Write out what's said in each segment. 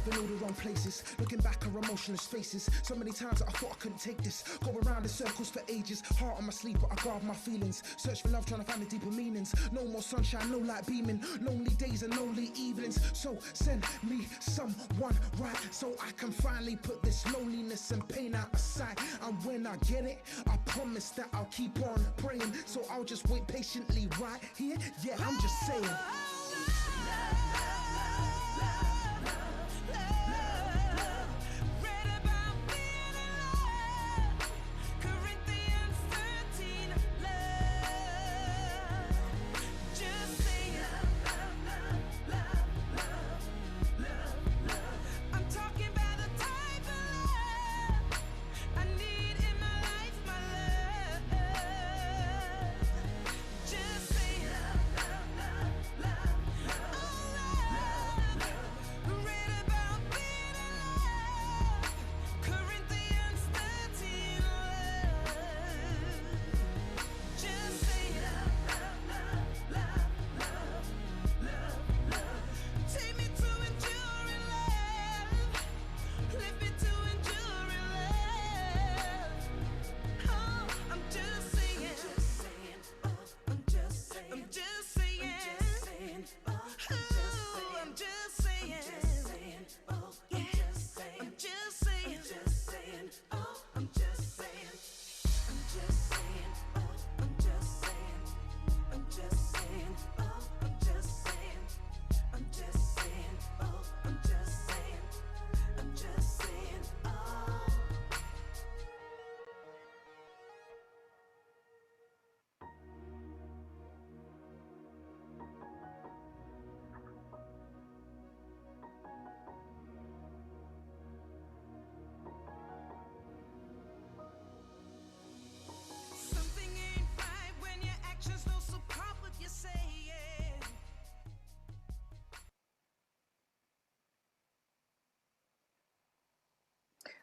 In all the wrong places, looking back at emotionless faces. So many times that I thought I couldn't take this. Go around in circles for ages. Heart on my sleeve, but I guard my feelings. Search for love, trying to find the deeper meanings. No more sunshine, no light beaming. Lonely days and lonely evenings. So send me someone right, so I can finally put this loneliness and pain out aside. And when I get it, I promise that I'll keep on praying. So I'll just wait patiently right here. Yeah, I'm just saying.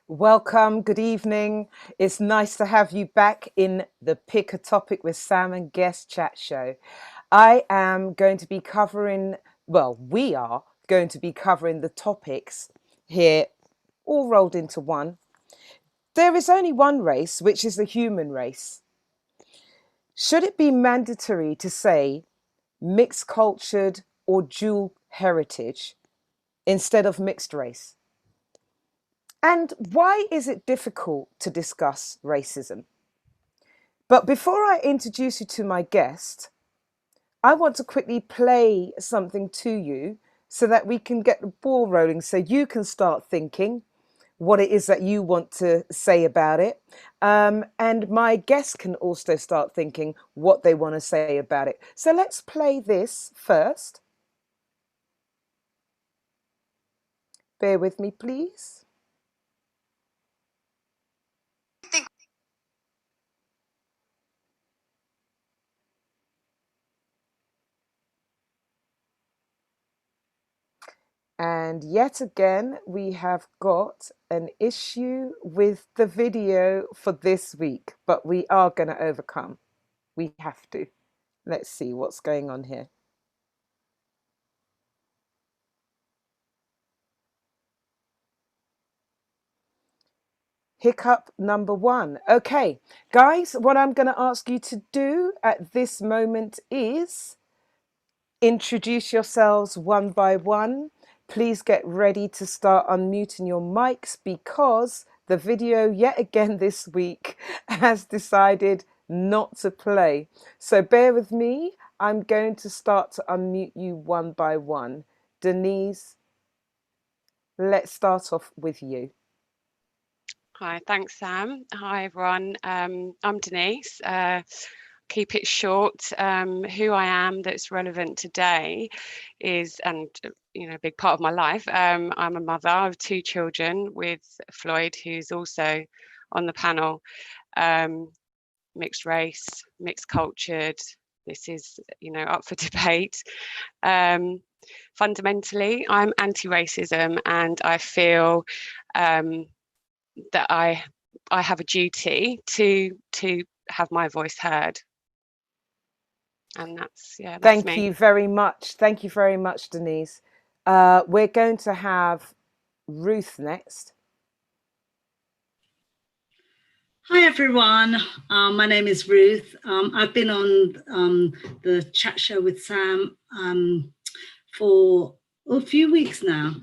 Welcome, good evening. It's nice to have you back in the Pick a Topic with Sam and Guest chat show. I am going to be covering, well, we are going to be covering the topics here, all rolled into one. There is only one race, which is the human race. Should it be mandatory to say mixed cultured or dual heritage instead of mixed race? And why is it difficult to discuss racism? But before I introduce you to my guest, I want to quickly play something to you so that we can get the ball rolling, so you can start thinking what it is that you want to say about it. And my guest can also start thinking what they want to say about it. So let's play this first. Bear with me, please. And yet again, we have got an issue with the video for this week, but we are going to overcome. We have to. Let's see what's going on here. Hiccup number one. Okay, guys, what I'm going to ask you to do at this moment is introduce yourselves one by one. Please get ready to start unmuting your mics because the video yet again this week has decided not to play. So bear with me. I'm going to start to unmute you one by one. Denise, let's start off with you. Hi, thanks, Sam. Hi, everyone. I'm Denise. keep it short. Who I am that's relevant today is, and a big part of my life. I'm a mother of 2 children with Floyd, who's also on the panel. Mixed race, mixed cultured. This is, up for debate. Fundamentally, I'm anti-racism, and I feel that I have a duty to have my voice heard. And that's me. Thank you very much. Thank you very much, Denise. We're going to have Ruth next. Hi everyone, my name is Ruth. I've been on the chat show with Sam for a few weeks now,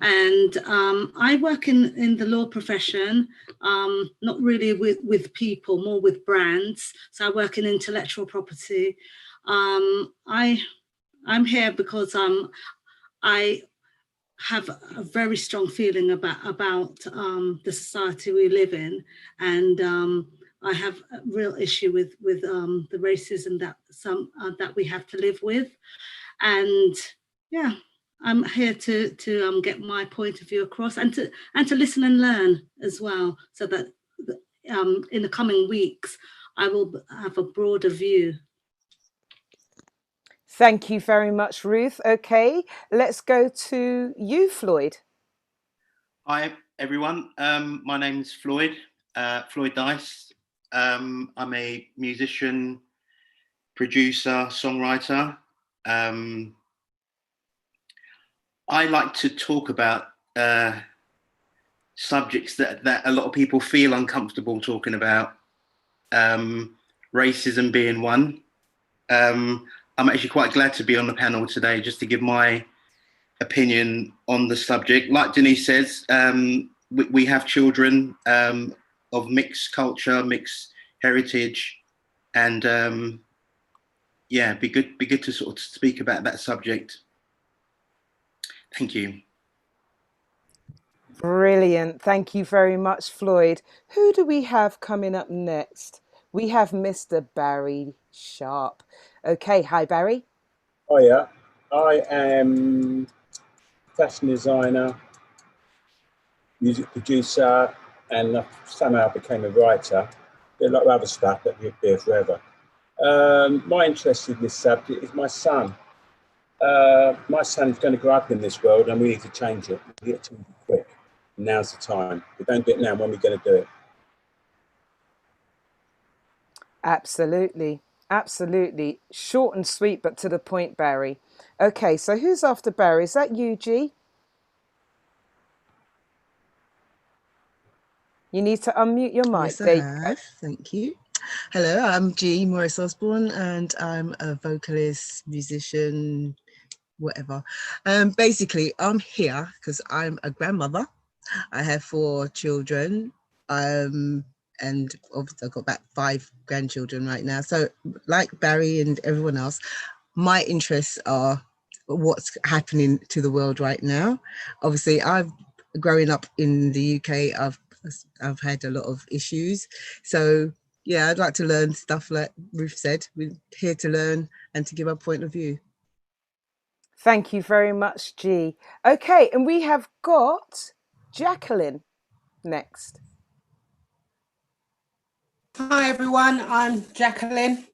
and I work in the law profession, not really with people, more with brands. So I work in intellectual property. I'm here because I have a very strong feeling about the society we live in, and I have a real issue with the racism that we have to live with, and yeah, I'm here to get my point of view across, and to listen and learn as well, so that in the coming weeks I will have a broader view. Thank you very much, Ruth. Okay, let's go to you, Floyd. Hi, everyone. My name's Floyd, Floyd Dyce. I'm a musician, producer, songwriter. I like to talk about subjects that a lot of people feel uncomfortable talking about, racism being one. I'm actually quite glad to be on the panel today just to give my opinion on the subject. Like Denise says, we have children of mixed culture, mixed heritage, and be good to sort of speak about that subject. Thank you. Brilliant. Thank you very much, Floyd. Who do we have coming up next? We have Mr. Barrie Sharpe. Okay, hi Barrie. Oh yeah, I am fashion designer, music producer, and somehow became a writer. A bit like other stuff that you'll be forever. My interest in this subject is my son. My son is going to grow up in this world, and we need to change it. We need to change it quick. Now's the time. If we don't do it now, when are we going to do it? Absolutely. Absolutely. Short and sweet, but to the point, Barrie. Okay, so who's after Barrie? Is that you, G? You need to unmute your mic. Yes, I have. Thank you. Hello, I'm G, Morris-Osborne, and I'm a vocalist, musician, whatever. Basically, I'm here because I'm a grandmother. I have 4 children. And obviously I've got about 5 grandchildren right now. So like Barrie and everyone else, my interests are what's happening to the world right now. Obviously, growing up in the UK, I've had a lot of issues. So yeah, I'd like to learn stuff like Ruth said. We're here to learn and to give our point of view. Thank you very much, G. Okay, and we have got Jacqueline next. Hi everyone, I'm Jacqueline.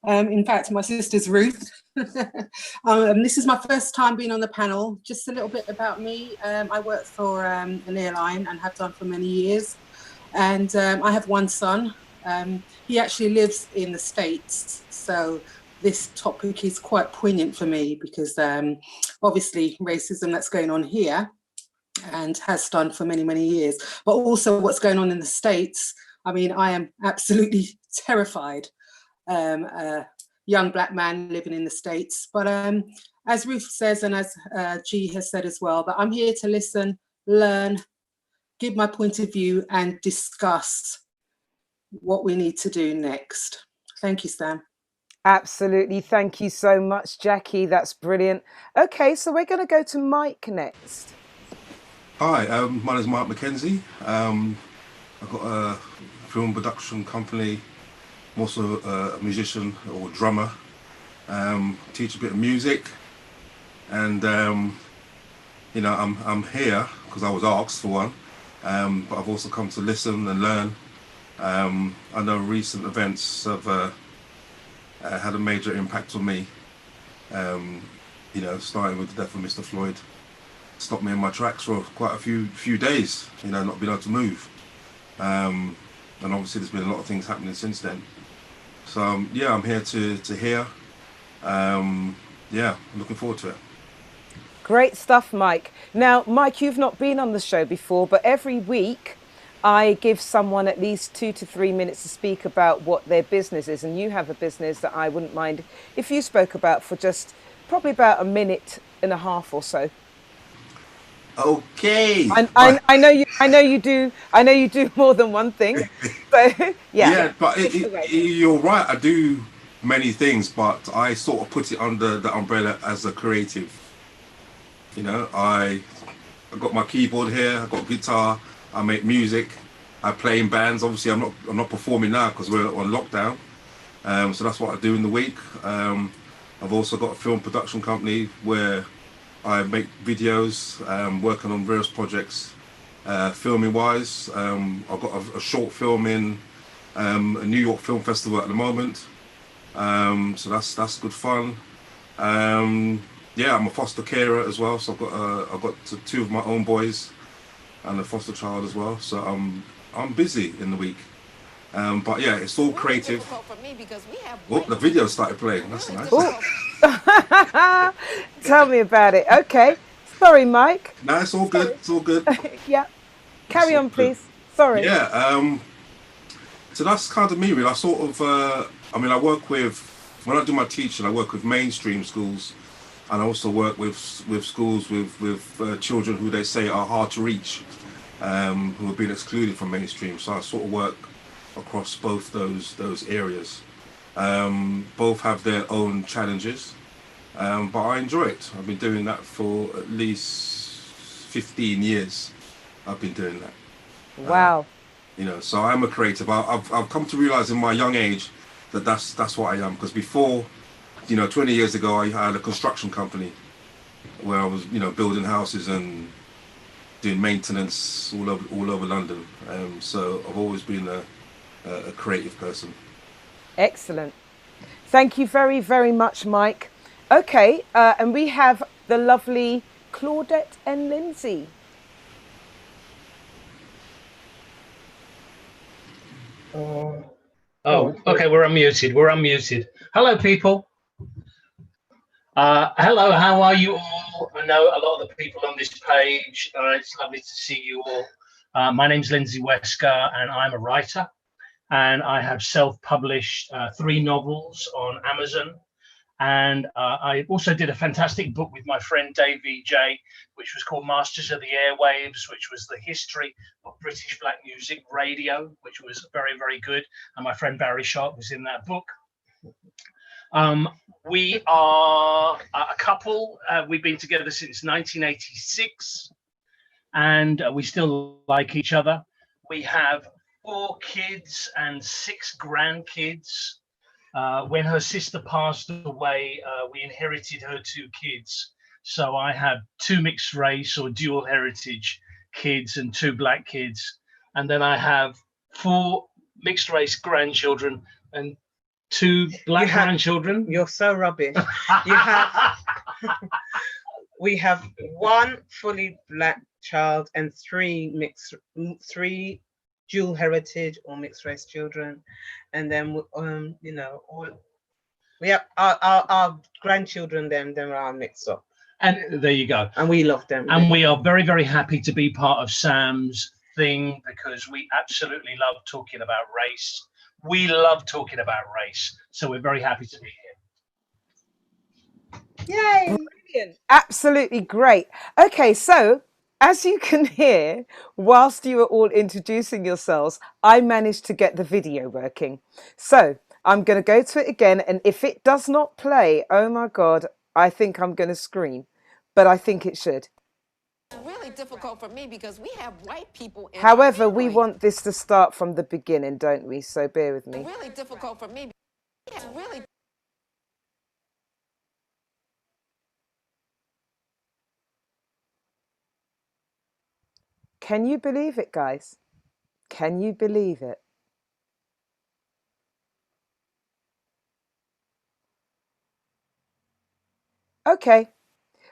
In fact, my sister's Ruth. This is my first time being on the panel. Just a little bit about me. I work for an airline and have done for many years. And I have one son. He actually lives in the States. So this topic is quite poignant for me because obviously racism that's going on here and has done for many, many years, but also what's going on in the States. I mean, I am absolutely terrified, a young Black man living in the States. But as Ruth says, and as G has said as well, that I'm here to listen, learn, give my point of view and discuss what we need to do next. Thank you, Sam. Absolutely. Thank you so much, Jackie. That's brilliant. Okay, so we're going to go to Mike next. Hi, my name is McKenzie. I've got a film production company I'm also a musician or drummer. Teach a bit of music, and you know, I'm here because I was asked for one, but I've also come to listen and learn. I know recent events have had a major impact on me. You know, starting with the death of Mr. Floyd, stopped me in my tracks for quite a few days. You know, not being able to move, and obviously there's been a lot of things happening since then. So yeah, I'm here to hear. Yeah, I'm looking forward to it. Great stuff, Mike. Now, Mike, you've not been on the show before, but every week I give someone at least 2 to 3 minutes to speak about what their business is. And you have a business that I wouldn't mind if you spoke about for just probably about a minute and a half or so. Okay. I know you do more than one thing. So yeah. Yeah, but you're right. I do many things, but I sort of put it under the umbrella as a creative. You know, I got my keyboard here. I got guitar. I make music. I play in bands. Obviously, I'm not performing now because we're on lockdown. So that's what I do in the week. I've also got a film production company where I make videos, working on various projects, filming wise. I've got a short film in a New York Film Festival at the moment. So that's good fun. Yeah, I'm a foster carer as well. So I've got 2 of my own boys and a foster child as well. So I'm busy in the week. But yeah, it's all creative. Oh, the video started playing. That's nice. Tell me about it. Okay. Sorry, Mike. No, it's all good. It's all good. Yeah. Carry on, please. Sorry. Yeah. So that's kind of me, really. I sort of, I mean, I work with, when I do my teaching, I work with mainstream schools, and I also work with schools with children who they say are hard to reach, who have been excluded from mainstream. So I sort of work across both those areas. Both have their own challenges, but I enjoy it. I've been doing that for at least 15 years. I've been doing that. Wow. You know, so I'm a creative. I've come to realize in my young age that that's what I am. Because before, you know, 20 years ago, I had a construction company where I was, you know, building houses and doing maintenance all over London. So I've always been a creative person. Excellent. Thank you very, very much, Mike. Okay, and we have the lovely Claudette and Lindsay. Okay, we're unmuted. Hello, people. Hello, how are you all? I know a lot of the people on this page. It's lovely to see you all. My name's Lindsay Wesker, and I'm a writer. And I have self-published 3 novels on Amazon. And I also did a fantastic book with my friend Dave E.J., which was called Masters of the Airwaves, which was the history of British black music radio, which was very, very good. And my friend Barrie Sharpe was in that book. We are a couple. We've been together since 1986, and we still like each other. We have 4 kids and 6 grandkids. When her sister passed away, we inherited her 2 kids. So I have 2 mixed race or dual heritage kids and 2 black kids. And then I have 4 mixed race grandchildren and 2 black grandchildren. You're so rubbish. We have 1 fully black child and 3 dual heritage or mixed race children, and then you know, we have our grandchildren. Them are mixed up, and there you go. And we love them, and we are very, very happy to be part of Sam's thing, because we absolutely love talking about race. We love talking about race, so we're very happy to be here. Yay! Brilliant. Absolutely great. Okay, so as you can hear, whilst you were all introducing yourselves, I managed to get the video working. So I'm going to go to it again. And if it does not play, oh my God, I think I'm going to scream. But I think it should. Really difficult for me because we have white people in However, our we family. want this to start from the beginning, don't we? So bear with me. Really difficult for me. Really. Can you believe it, guys? Can you believe it? Okay.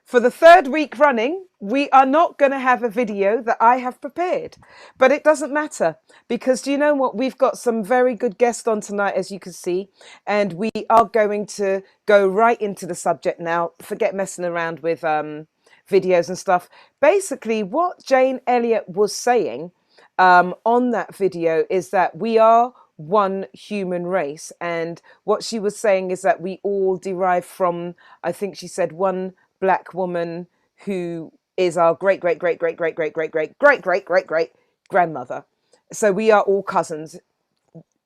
For the third week running, we are not going to have a video that I have prepared, but it doesn't matter because do you know what? We've got some very good guests on tonight, as you can see, and we are going to go right into the subject now. Forget messing around with videos and stuff. Basically, what Jane Elliott was saying on that video is that we are one human race, and what she was saying is that we all derive from, I think she said, one black woman who is our great great great great great great great great great great great great grandmother. So we are all cousins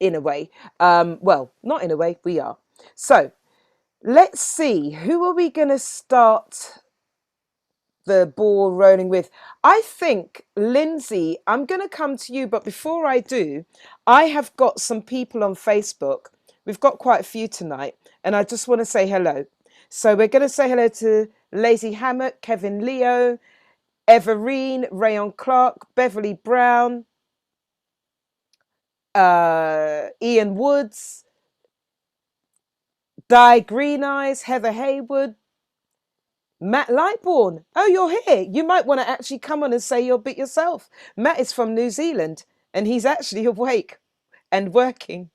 in a way. Well, not in a way, we are. So let's see, who are we going to start the ball rolling with? I think, Lindsay, I'm going to come to you, but before I do, I have got some people on Facebook. We've got quite a few tonight, and I just want to say hello. So we're going to say hello to Lazy Hammock, Kevin Leo, Everine, Rayon Clark, Beverly Brown, Ian Woods, Di Green Eyes, Heather Haywood, Matt Lightbourne. Oh, you're here. You might want to actually come on and say your bit yourself. Matt is from New Zealand and he's actually awake and working.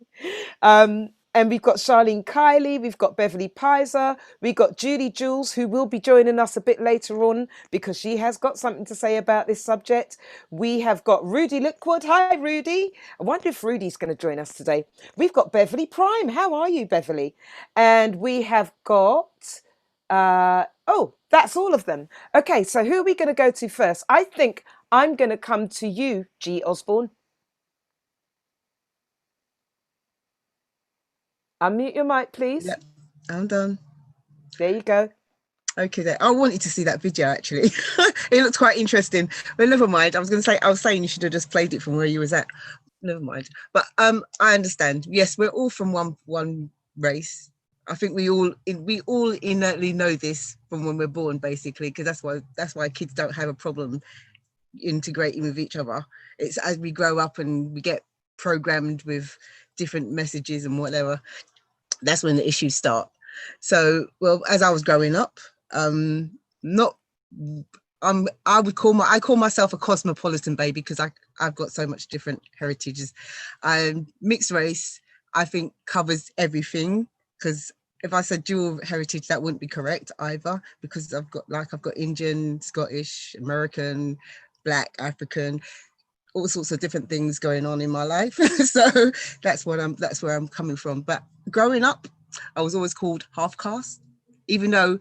And we've got Charlene Kiley, we've got Beverly Pizer, we've got Judy Joolz, who will be joining us a bit later on because she has got something to say about this subject. We have got Rudy Liquid. Hi, Rudy. I wonder if Rudy's going to join us today. We've got Beverly Prime. How are you, Beverly? And we have got... oh, that's all of them. Okay, so who are we going to go to first? I think I'm going to come to you, G. Osborne. Unmute your mic, please. Yep, I'm done. There you go. Okay, there. I wanted to see that video actually. It looked quite interesting. But never mind. I was saying you should have just played it from where you was at. Never mind. But I understand. Yes, we're all from one race. I think we all innately know this from when we're born, basically, because that's why kids don't have a problem integrating with each other. It's as we grow up and we get programmed with different messages and whatever, that's when the issues start. So, well, as I was growing up, I call myself a cosmopolitan baby because I've got so much different heritages. Mixed race, I think, covers everything, because if I said dual heritage, that wouldn't be correct either, because I've got Indian, Scottish, American, Black, African, all sorts of different things going on in my life. So that's where I'm coming from. But growing up, I was always called half caste, even though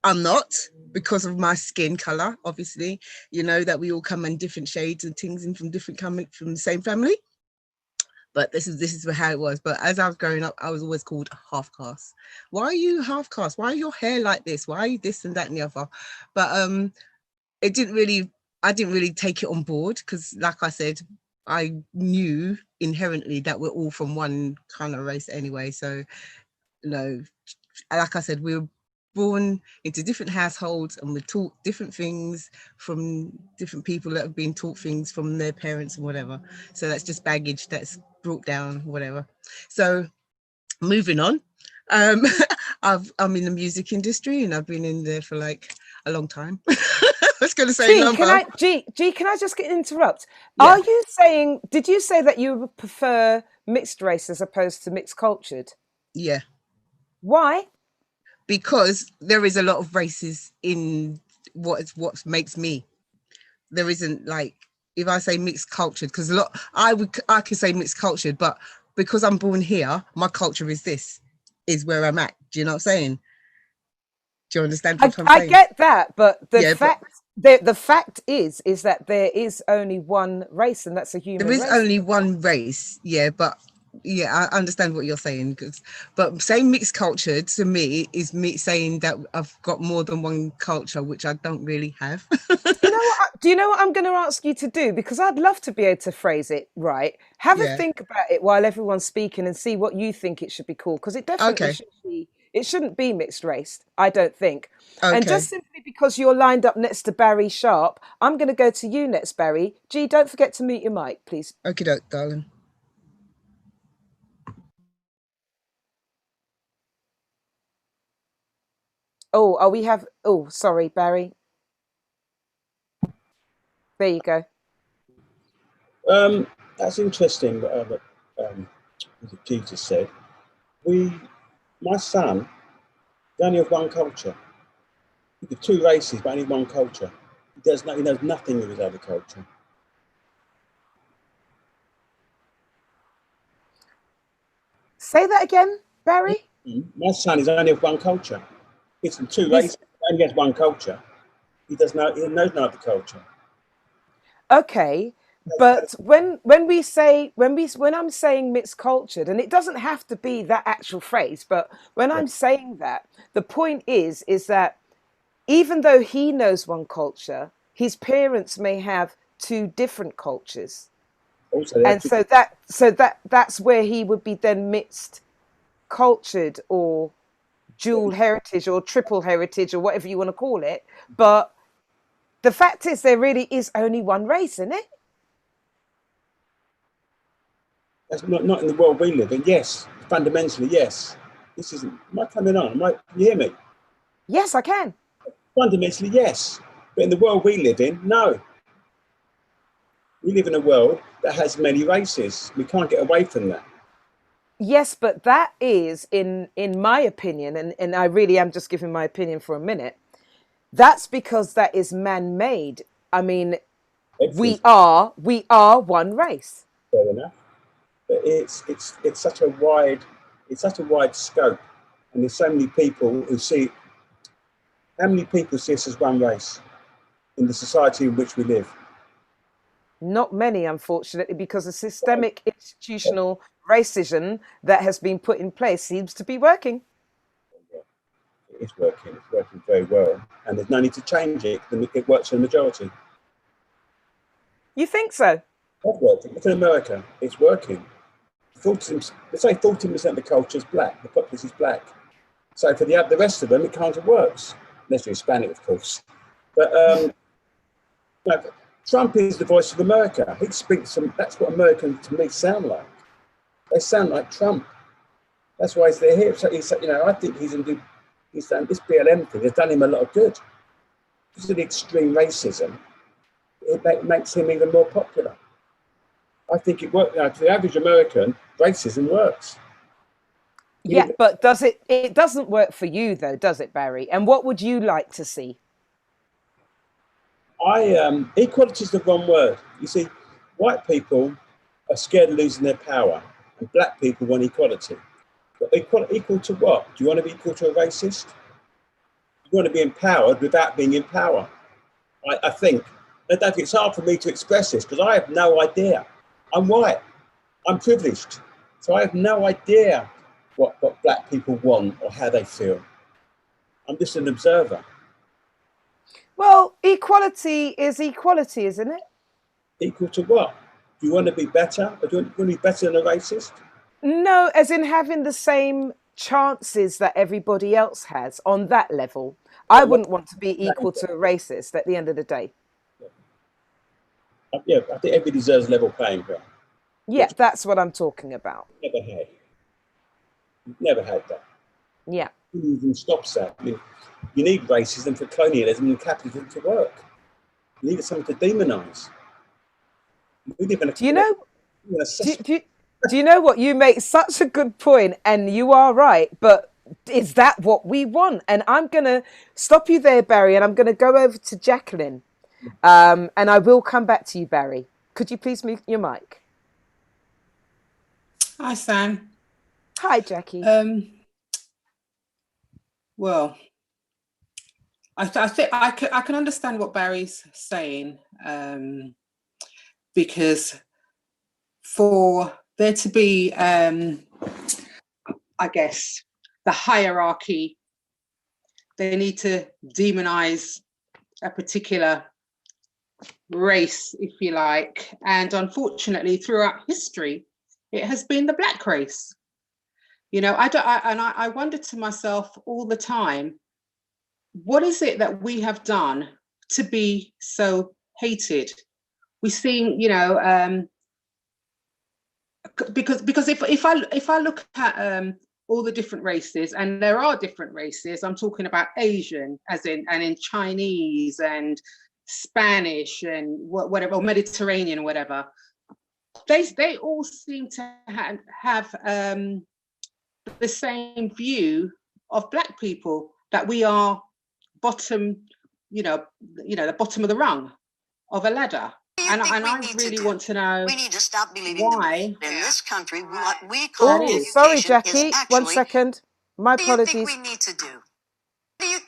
I'm not, because of my skin color. Obviously, you know that we all come in different shades and things, and from the same family. But this is how it was. But as I was growing up, I was always called half caste. Why are you half caste? Why are your hair like this? Why are you this and that and the other? But I didn't really take it on board, because like I said, I knew inherently that we're all from one kind of race anyway. So, you know, like I said, we were born into different households and we're taught different things from different people that have been taught things from their parents and whatever. So that's just baggage that's brought down, whatever. So moving on, I'm in the music industry and I've been in there for like a long time. I was going to say G, can I just interrupt? Yeah. Did you say that you would prefer mixed race as opposed to mixed cultured? Yeah. Why? Because there is a lot of races in what makes me. There isn't, like, if I say mixed cultured, because I can say mixed cultured, but because I'm born here, my culture is where I'm at. Do you know what I'm saying? Do you understand what I'm saying? I get that, but the fact is that there is only one race, and that's a human race. There is only one race, yeah, but Yeah, I understand what you're saying, but saying mixed culture to me is me saying that I've got more than one culture, which I don't really have. Do you know what I'm going to ask you to do? Because I'd love to be able to phrase it right. Have a Yeah. think about it while everyone's speaking and see what you think it should be called. Because it definitely Okay. shouldn't be mixed race, I don't think. And Okay. just simply because you're lined up next to Barrie Sharpe, I'm going to go to you next, Barrie. G, don't forget to mute your mic, please. Okay, doke, darling. Sorry, Barrie. There you go. That's interesting. What Jesus said. My son, is only of one culture. He did 2 races, but only one culture. He knows nothing of his other culture. Say that again, Barrie. My son is only of one culture. He's from 2 races, only has one culture. He knows no other culture. Okay, but when I'm saying mixed cultured, and it doesn't have to be that actual phrase, but when I'm saying that, the point is that even though he knows one culture, his parents may have 2 different cultures. Also, and that's where he would be then mixed cultured or dual heritage or triple heritage or whatever you want to call it. But the fact is, there really is only one race, isn't it? That's not in the world we live in. Yes, fundamentally, yes. This isn't. Am I coming on? Can you hear me? Yes, I can. Fundamentally, yes. But in the world we live in, no. We live in a world that has many races. We can't get away from that. Yes, but that is, in my opinion, and I really am just giving my opinion for a minute, that's because that is man-made. I mean, we are one race. Fair enough. But it's such a wide scope, and there's so many people who see. How many people see us as one race in the society in which we live? Not many, unfortunately, because the systemic institutional racism that has been put in place seems to be working. It's working very well, and there's no need to change it. It works for the majority. You think so? It's working. Look at America. It's working. Let's say 14% of the culture is black. The populace is black. So for the rest of them, it kind of works. Unless you're Hispanic, of course. But Trump is the voice of America. He speaks that's what Americans to me sound like. They sound like Trump. That's why they're here. So I think he's done this BLM thing has done him a lot of good. Because of the extreme racism, it makes him even more popular. I think it works. To the average American, racism works. Yeah, but it doesn't work for you though, does it, Barrie? And what would you like to see? Equality is the wrong word. You see, white people are scared of losing their power, and black people want equality. But equal to what? Do you want to be equal to a racist? You want to be empowered without being in power. I think it's hard for me to express this because I have no idea. I'm white. I'm privileged, so I have no idea what black people want or how they feel. I'm just an observer. Well, equality is equality, isn't it? Equal to what? Do you want to be better? Or do you want to be better than a racist? No, as in having the same chances that everybody else has on that level. I wouldn't want to be equal to a racist at the end of the day. Yeah, I think everybody deserves level playing field. Yeah, that's what I'm talking about. Never had that. Yeah. Who even stops that? I mean, you need racism for colonialism and capitalism to work. You need something to demonise. Do you know what? You make such a good point, and you are right. But is that what we want? And I'm going to stop you there, Barrie, and I'm going to go over to Jacqueline. And I will come back to you, Barrie. Could you please mute your mic? Hi, Sam. Hi, Jackie. Well, I think I can understand what Barrie's saying, because for there to be, I guess, the hierarchy. They need to demonize a particular race, if you like. And unfortunately, throughout history, it has been the Black race. You know, I wonder to myself all the time, what is it that we have done to be so hated? We seem, you know, because if I look at all the different races, and there are different races, I'm talking about Asian, as in, and in Chinese and Spanish and whatever, or Mediterranean, whatever. They all seem to have the same view of Black people, that we are bottom, you know, the bottom of the rung of a ladder. And I really want to know, we need to stop believing why in this country what we call Oh, education sorry, is Jackie. One actually. second. My What do you think apologies. we need to do? What do you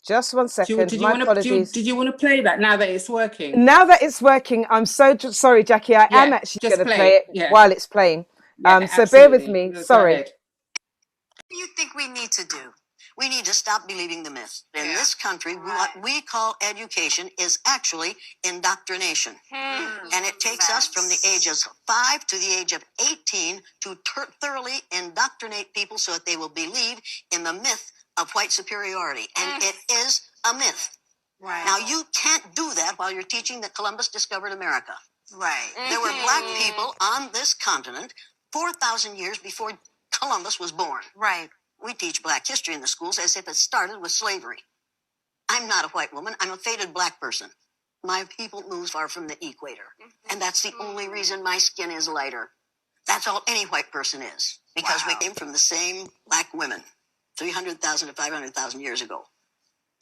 Just one second. My apologies. did you want to play that now that it's working? Now that it's working, I'm so sorry, Jackie. I am actually just going to play it yeah. while it's playing. Yeah, So bear with absolutely. me. Go Sorry. ahead. What do you think we need to do? We need to stop believing the myth. In this country, what we call education is actually indoctrination. And it takes us from the ages 5 to the age of 18 to thoroughly indoctrinate people so that they will believe in the myth of white superiority. And it is a myth. Right. Now, you can't do that while you're teaching that Columbus discovered America. Right. There were Black people on this continent 4,000 years before Columbus was born. Right. We teach Black history in the schools as if it started with slavery. I'm not a white woman. I'm a faded Black person. My people move far from the equator. And that's the only reason my skin is lighter. That's all any white person is. Because we came from the same Black women 300,000 to 500,000 years ago.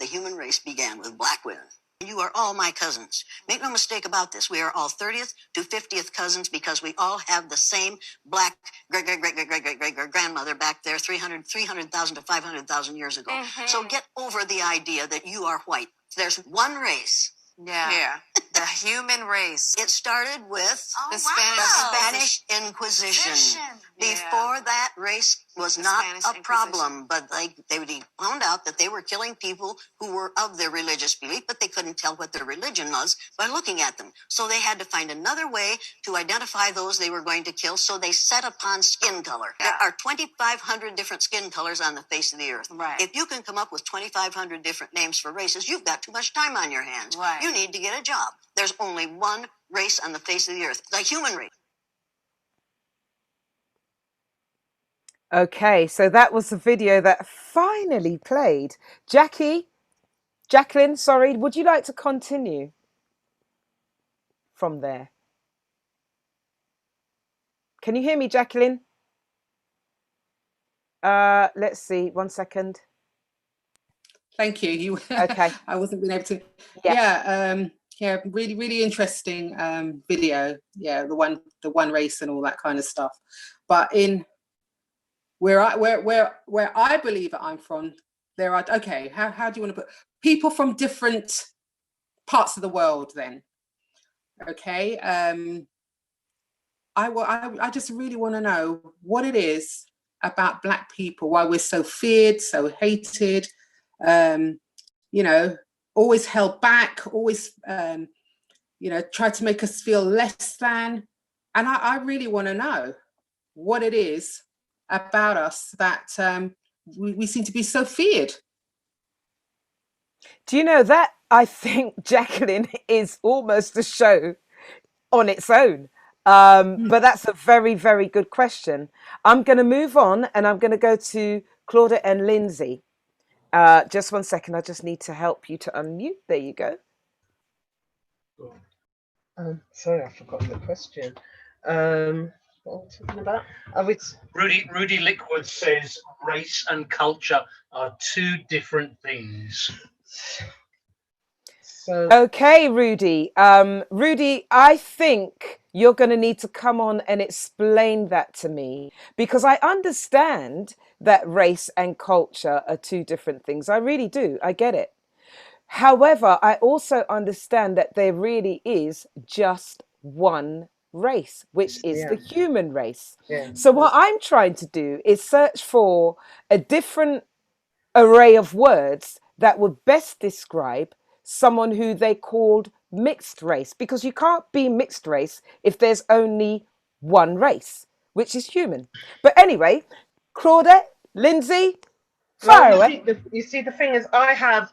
The human race began with Black women. You are all my cousins. Make no mistake about this. We are all 30th to 50th cousins because we all have the same Black great-great-great-great-great-great-grandmother back there 300,000 to 500,000 years ago. So get over the idea that you are white. There's one race. Yeah. The human race. It started with The the Spanish Inquisition. Before that, race was not a problem, but they found out that they were killing people who were of their religious belief, but they couldn't tell what their religion was by looking at them. So they had to find another way to identify those they were going to kill, so they set upon skin color. There are 2,500 different skin colors on the face of the earth. Right. If you can come up with 2,500 different names for races, you've got too much time on your hands. Right. You need to get a job. There's only one race on the face of the earth, the human race. Okay, so that was the video that finally played. Jacqueline, sorry, would you like to continue from there? Can you hear me, Jacqueline? Let's see, 1 second. Thank you. Okay. I wasn't being able to. Yeah. Yeah, really, really interesting video. Yeah, the one race and all that kind of stuff. But in where I believe that I'm from, there are how do you want to put people from different parts of the world then? Okay. I just really want to know what it is about Black people, why we're so feared, so hated, you know, always held back, always, you know, try to make us feel less than. And I really want to know what it is about us that we seem to be so feared. Do you know that I think Jacqueline is almost a show on its own? But that's a very, very good question. I'm going to move on and I'm going to go to Claudia and Lindsay. Just 1 second. I just need to help you to unmute. There you go. Sorry, I forgot the question. What are we talking about? Rudy Liquid says race and culture are two different things. So Okay, Rudy. Rudy, I think you're going to need to come on and explain that to me, because I understand that race and culture are two different things. I really do. I get it. However, I also understand that there really is just one race, which is the human race. Yeah. So what I'm trying to do is search for a different array of words that would best describe someone who they called mixed race, because you can't be mixed race if there's only one race, which is human. But anyway, Claudette, Lindsay, fire away. You see, the thing is, I have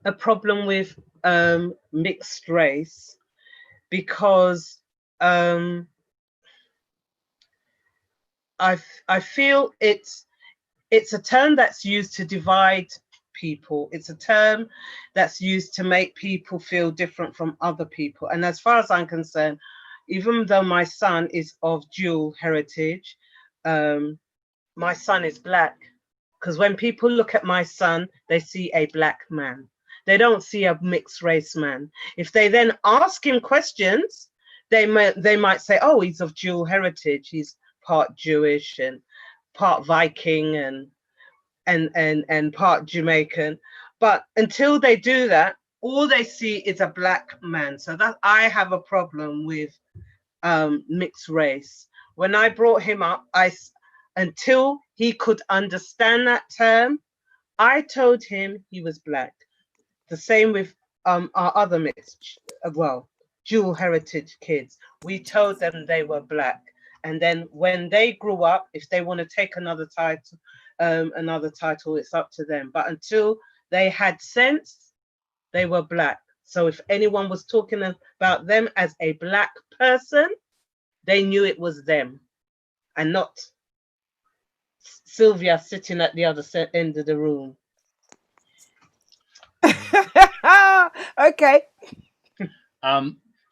a problem with mixed race because I feel it's a term that's used to divide people. It's a term that's used to make people feel different from other people. And as far as I'm concerned, even though my son is of dual heritage, my son is black. Because when people look at my son, they see a black man. They don't see a mixed race man. If they then ask him questions, they might say, oh, he's of dual heritage. He's part Jewish and part Viking and part Jamaican. But until they do that, all they see is a black man. So that I have a problem with mixed race. When I brought him up, until he could understand that term, I told him he was black. The same with our other mixed, dual heritage kids. We told them they were black. And then when they grew up, if they want to take another title, it's up to them. But until they had sense, they were black. So if anyone was talking about them as a black person, they knew it was them and not Sylvia sitting at the other end of the room. Okay.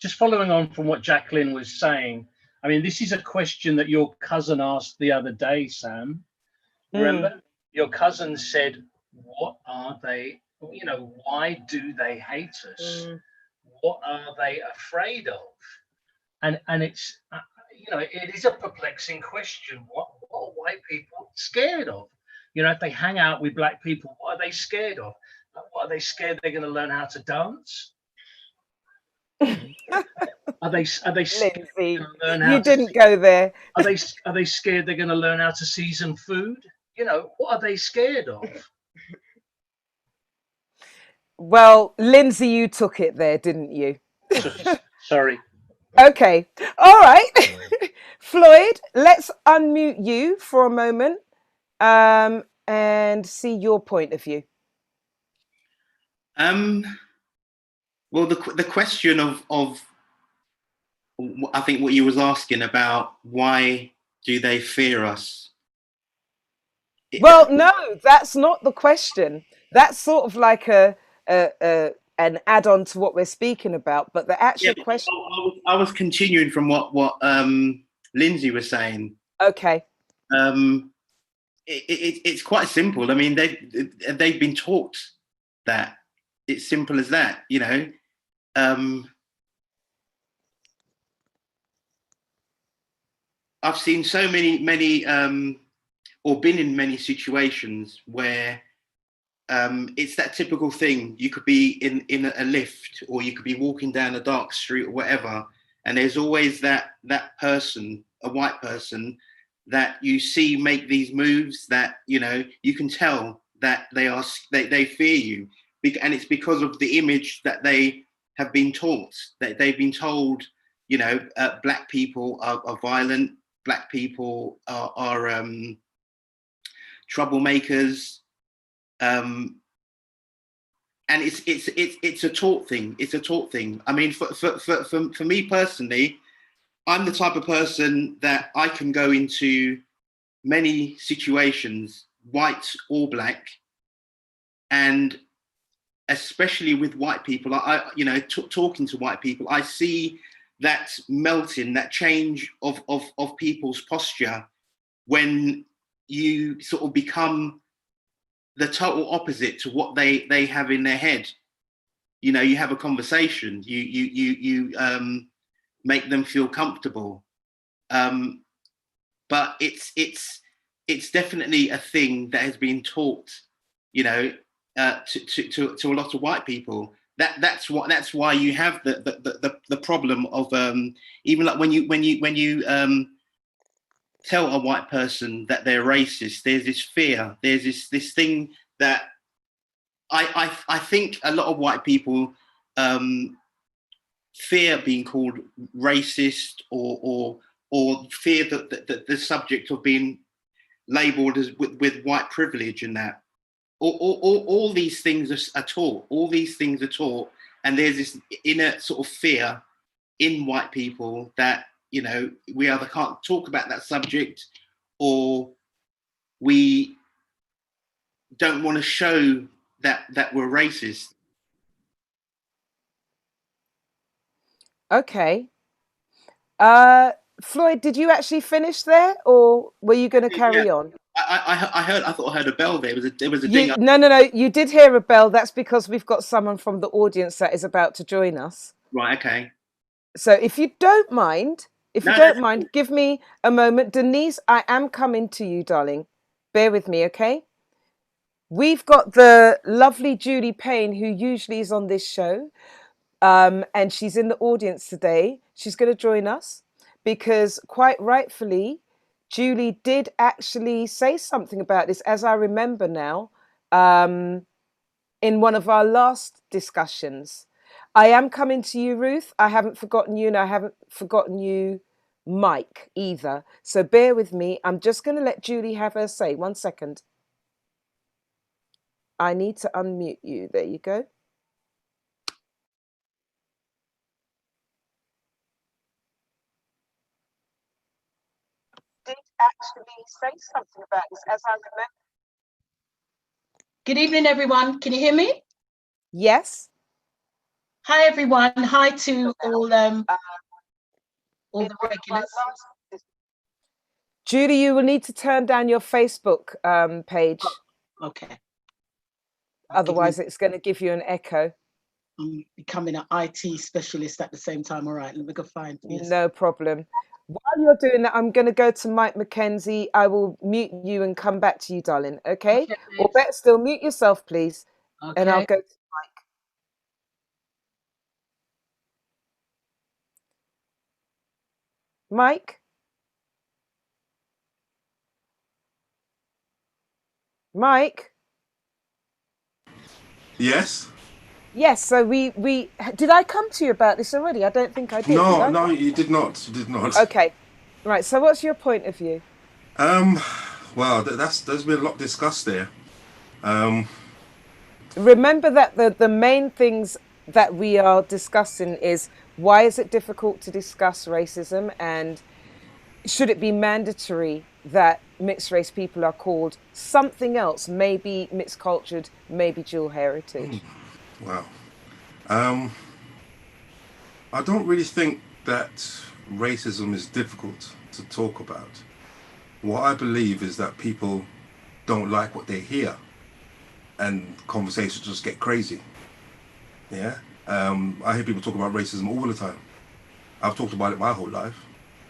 Just following on from what Jacqueline was saying, I mean, this is a question that your cousin asked the other day, Sam. Remember? Your cousin said, what are they, why do they hate us? What are they afraid of? And it's, it is a perplexing question. What are white people scared of? If they hang out with black people, what are they scared of? What are they scared they're going to learn how to dance? Are they scared Lindsay, you didn't go there. Are they scared they're going to learn how to season food? What are they scared of? Well, Lindsay, you took it there, didn't you? Sorry. Okay. All right. Floyd, let's unmute you for a moment and see your point of view. Well, the question of I think what you was asking about, why do they fear us? Well, no, that's not the question. That's sort of like an add-on to what we're speaking about. But the actual question, I was continuing from what Lindsay was saying. Okay. It's quite simple. I mean, they've been taught that. It's simple as that, I've seen so many, or been in many situations where it's that typical thing. You could be in a lift, or you could be walking down a dark street or whatever, and there's always that person, a white person, that you see make these moves that you can tell that they fear you. And it's because of the image that they have been taught, that they've been told, black people are violent, black people are troublemakers, and it's a taught thing. It's a taught thing. I mean, for me personally, I'm the type of person that I can go into many situations, white or black, and especially with white people, talking to white people, I see that melting, that change of people's posture when you sort of become the total opposite to what they have in their head. You have a conversation, you make them feel comfortable, but it's definitely a thing that has been taught, to a lot of white people. that's why you have the problem of even like when you tell a white person that they're racist, there's this fear, there's this thing that I think a lot of white people fear being called racist or fear that the subject of being labelled as with white privilege and that. All these things are taught. All these things are taught, and there's this inner sort of fear in white people that, you know, we either can't talk about that subject or we don't want to show that we're racist. Okay. Floyd, did you actually finish there, or were you going to carry on? I thought I heard a bell there. There was a ding. No. You did hear a bell. That's because we've got someone from the audience that is about to join us. Right. Okay. So if you don't mind, give me a moment. Denise, I am coming to you, darling. Bear with me, okay? We've got the lovely Julie Payne, who usually is on this show. And she's in the audience today. She's going to join us because quite rightfully, Julie did actually say something about this, as I remember now, in one of our last discussions. I am coming to you, Ruth. I haven't forgotten you, and I haven't forgotten you, Mike, either. So bear with me. I'm just going to let Julie have her say. 1 second. I need to unmute you. There you go. Did actually say something about this, as I remember. Good evening, everyone. Can you hear me? Yes. Hi, everyone. Hi to all the regulars. Julie, you will need to turn down your Facebook page. Okay. Otherwise, it's going to give you an echo. I'm becoming an IT specialist at the same time. All right, let me go find this. No problem. While you're doing that, I'm going to go to Mike McKenzie. I will mute you and come back to you, darling. Okay? Or better still, mute yourself, please. Okay. And I'll go to Mike. Mike? Mike? Yes? Yes, so we did I come to you about this already? I don't think I did. No, you did not. You did not. Okay. Right, so what's your point of view? Well, there's been a lot discussed there. Remember that the main things that we are discussing is why is it difficult to discuss racism, and should it be mandatory that mixed race people are called something else, maybe mixed cultured, maybe dual heritage? Wow. I don't really think that racism is difficult to talk about. What I believe is that people don't like what they hear, and conversations just get crazy. Yeah. I hear people talk about racism all the time. I've talked about it my whole life,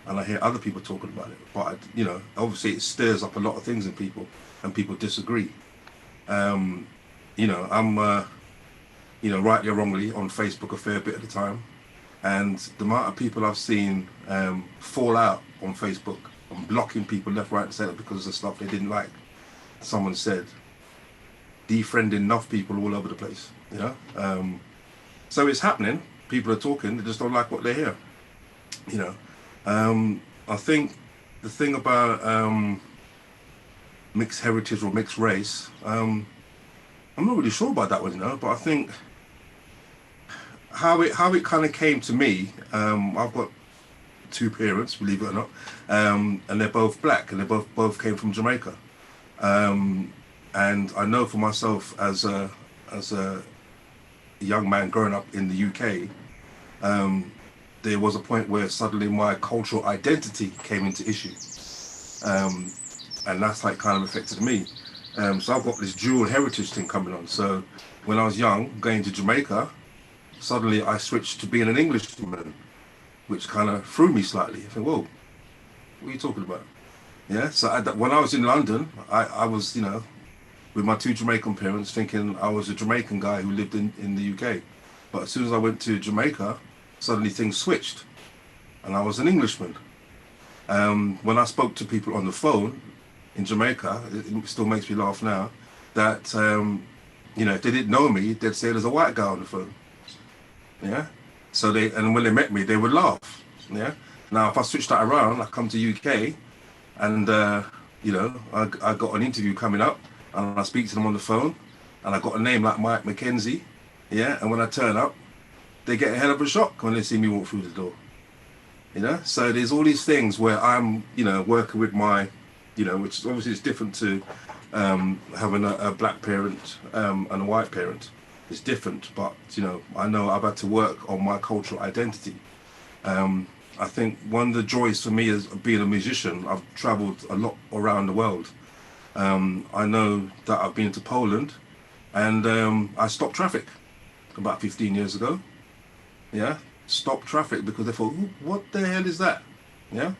and I hear other people talking about it. But you know, obviously, it stirs up a lot of things in people, and people disagree. You know, I'm, you know, rightly or wrongly on Facebook a fair bit of the time, and the amount of people I've seen fall out on Facebook and blocking people left, right, and centre because of the stuff they didn't like. Someone said, defriending enough people all over the place. You know, so it's happening. People are talking. They just don't like what they hear. You know, I think the thing about mixed heritage or mixed race, I'm not really sure about that one, you know. But I think how it kind of came to me. I've got two parents, believe it or not, and they're both black, and they both came from Jamaica. And I know for myself as a young man growing up in the UK, there was a point where suddenly my cultural identity came into issue, and that's how it kind of affected me. So I've got this dual heritage thing coming on. So when I was young, going to Jamaica, suddenly I switched to being an Englishman, which kind of threw me slightly. I think, whoa, what are you talking about? Yeah. So when I was in London, I was, you know, with my two Jamaican parents, thinking I was a Jamaican guy who lived in the UK. But as soon as I went to Jamaica, suddenly things switched, and I was an Englishman. When I spoke to people on the phone in Jamaica, it still makes me laugh now, that, you know, if they didn't know me, they'd say there's a white guy on the phone. Yeah. So and when they met me, they would laugh. Yeah. Now, if I switch that around, I come to UK and, you know, I got an interview coming up and I speak to them on the phone and I got a name like Mike McKenzie. Yeah. And when I turn up, they get a hell of a shock when they see me walk through the door. You know, so there's all these things where I'm, you know, working with my, you know, which obviously is different to having a black parent and a white parent. It's different, but, you know I've had to work on my cultural identity. I think one of the joys for me as being a musician, I've traveled a lot around the world. I know that I've been to Poland and I stopped traffic about 15 years ago. Yeah. Stop traffic because they thought, what the hell is that? Yeah.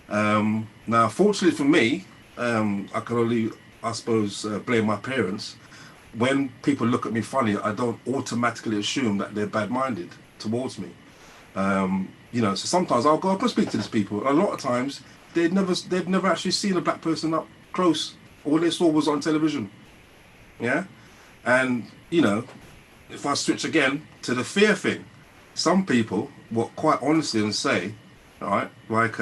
Now, fortunately for me, I can only, I suppose, blame my parents. When people look at me funny, I don't automatically assume that they're bad-minded towards me. You know, so sometimes I'll go up and speak to these people. A lot of times, they've never actually seen a black person up close. All they saw was on television. Yeah. And, you know, if I switch again to the fear thing, some people will quite honestly say, all right, like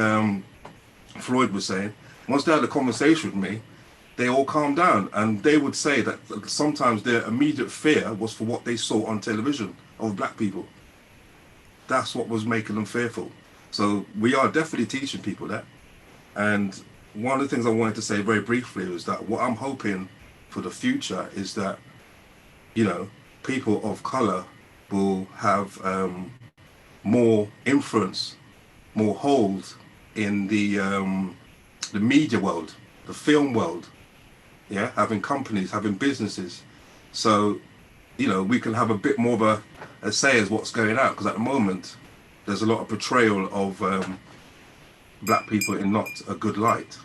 Floyd was saying, once they had a conversation with me, they all calmed down and they would say that sometimes their immediate fear was for what they saw on television of black people. That's what was making them fearful. So we are definitely teaching people that. And one of the things I wanted to say very briefly was that what I'm hoping for the future is that, you know, people of color will have more influence, more hold in the media world, the film world, yeah, having companies, having businesses. So, you know, we can have a bit more of a say as what's going out, because at the moment, there's a lot of portrayal of black people in not a good light.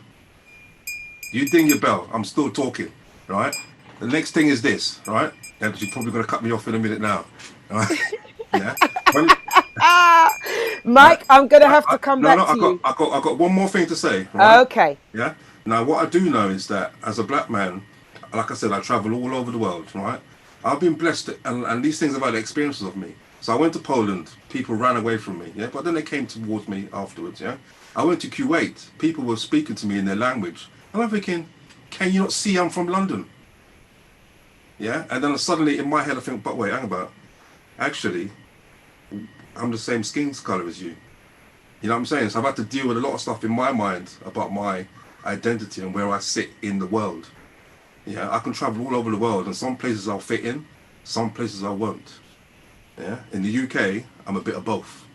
You ding your bell, I'm still talking, right? The next thing is this, right? And you're probably going to cut me off in a minute now. Right? Yeah. Mike, I'm going to have to come back to you. I've got one more thing to say. Right? Okay. Yeah. Now, what I do know is that as a black man, like I said, I travel all over the world, right? I've been blessed, and these things have had experiences of me. So I went to Poland, people ran away from me, yeah? But then they came towards me afterwards, yeah? I went to Kuwait, people were speaking to me in their language. And I'm thinking, can you not see I'm from London? Yeah? And then suddenly in my head I think, but wait, hang about. Actually, I'm the same skin color as you. You know what I'm saying? So I've had to deal with a lot of stuff in my mind about my identity and where I sit in the world. Yeah, I can travel all over the world, and some places I'll fit in, some places I won't. Yeah, in the UK, I'm a bit of both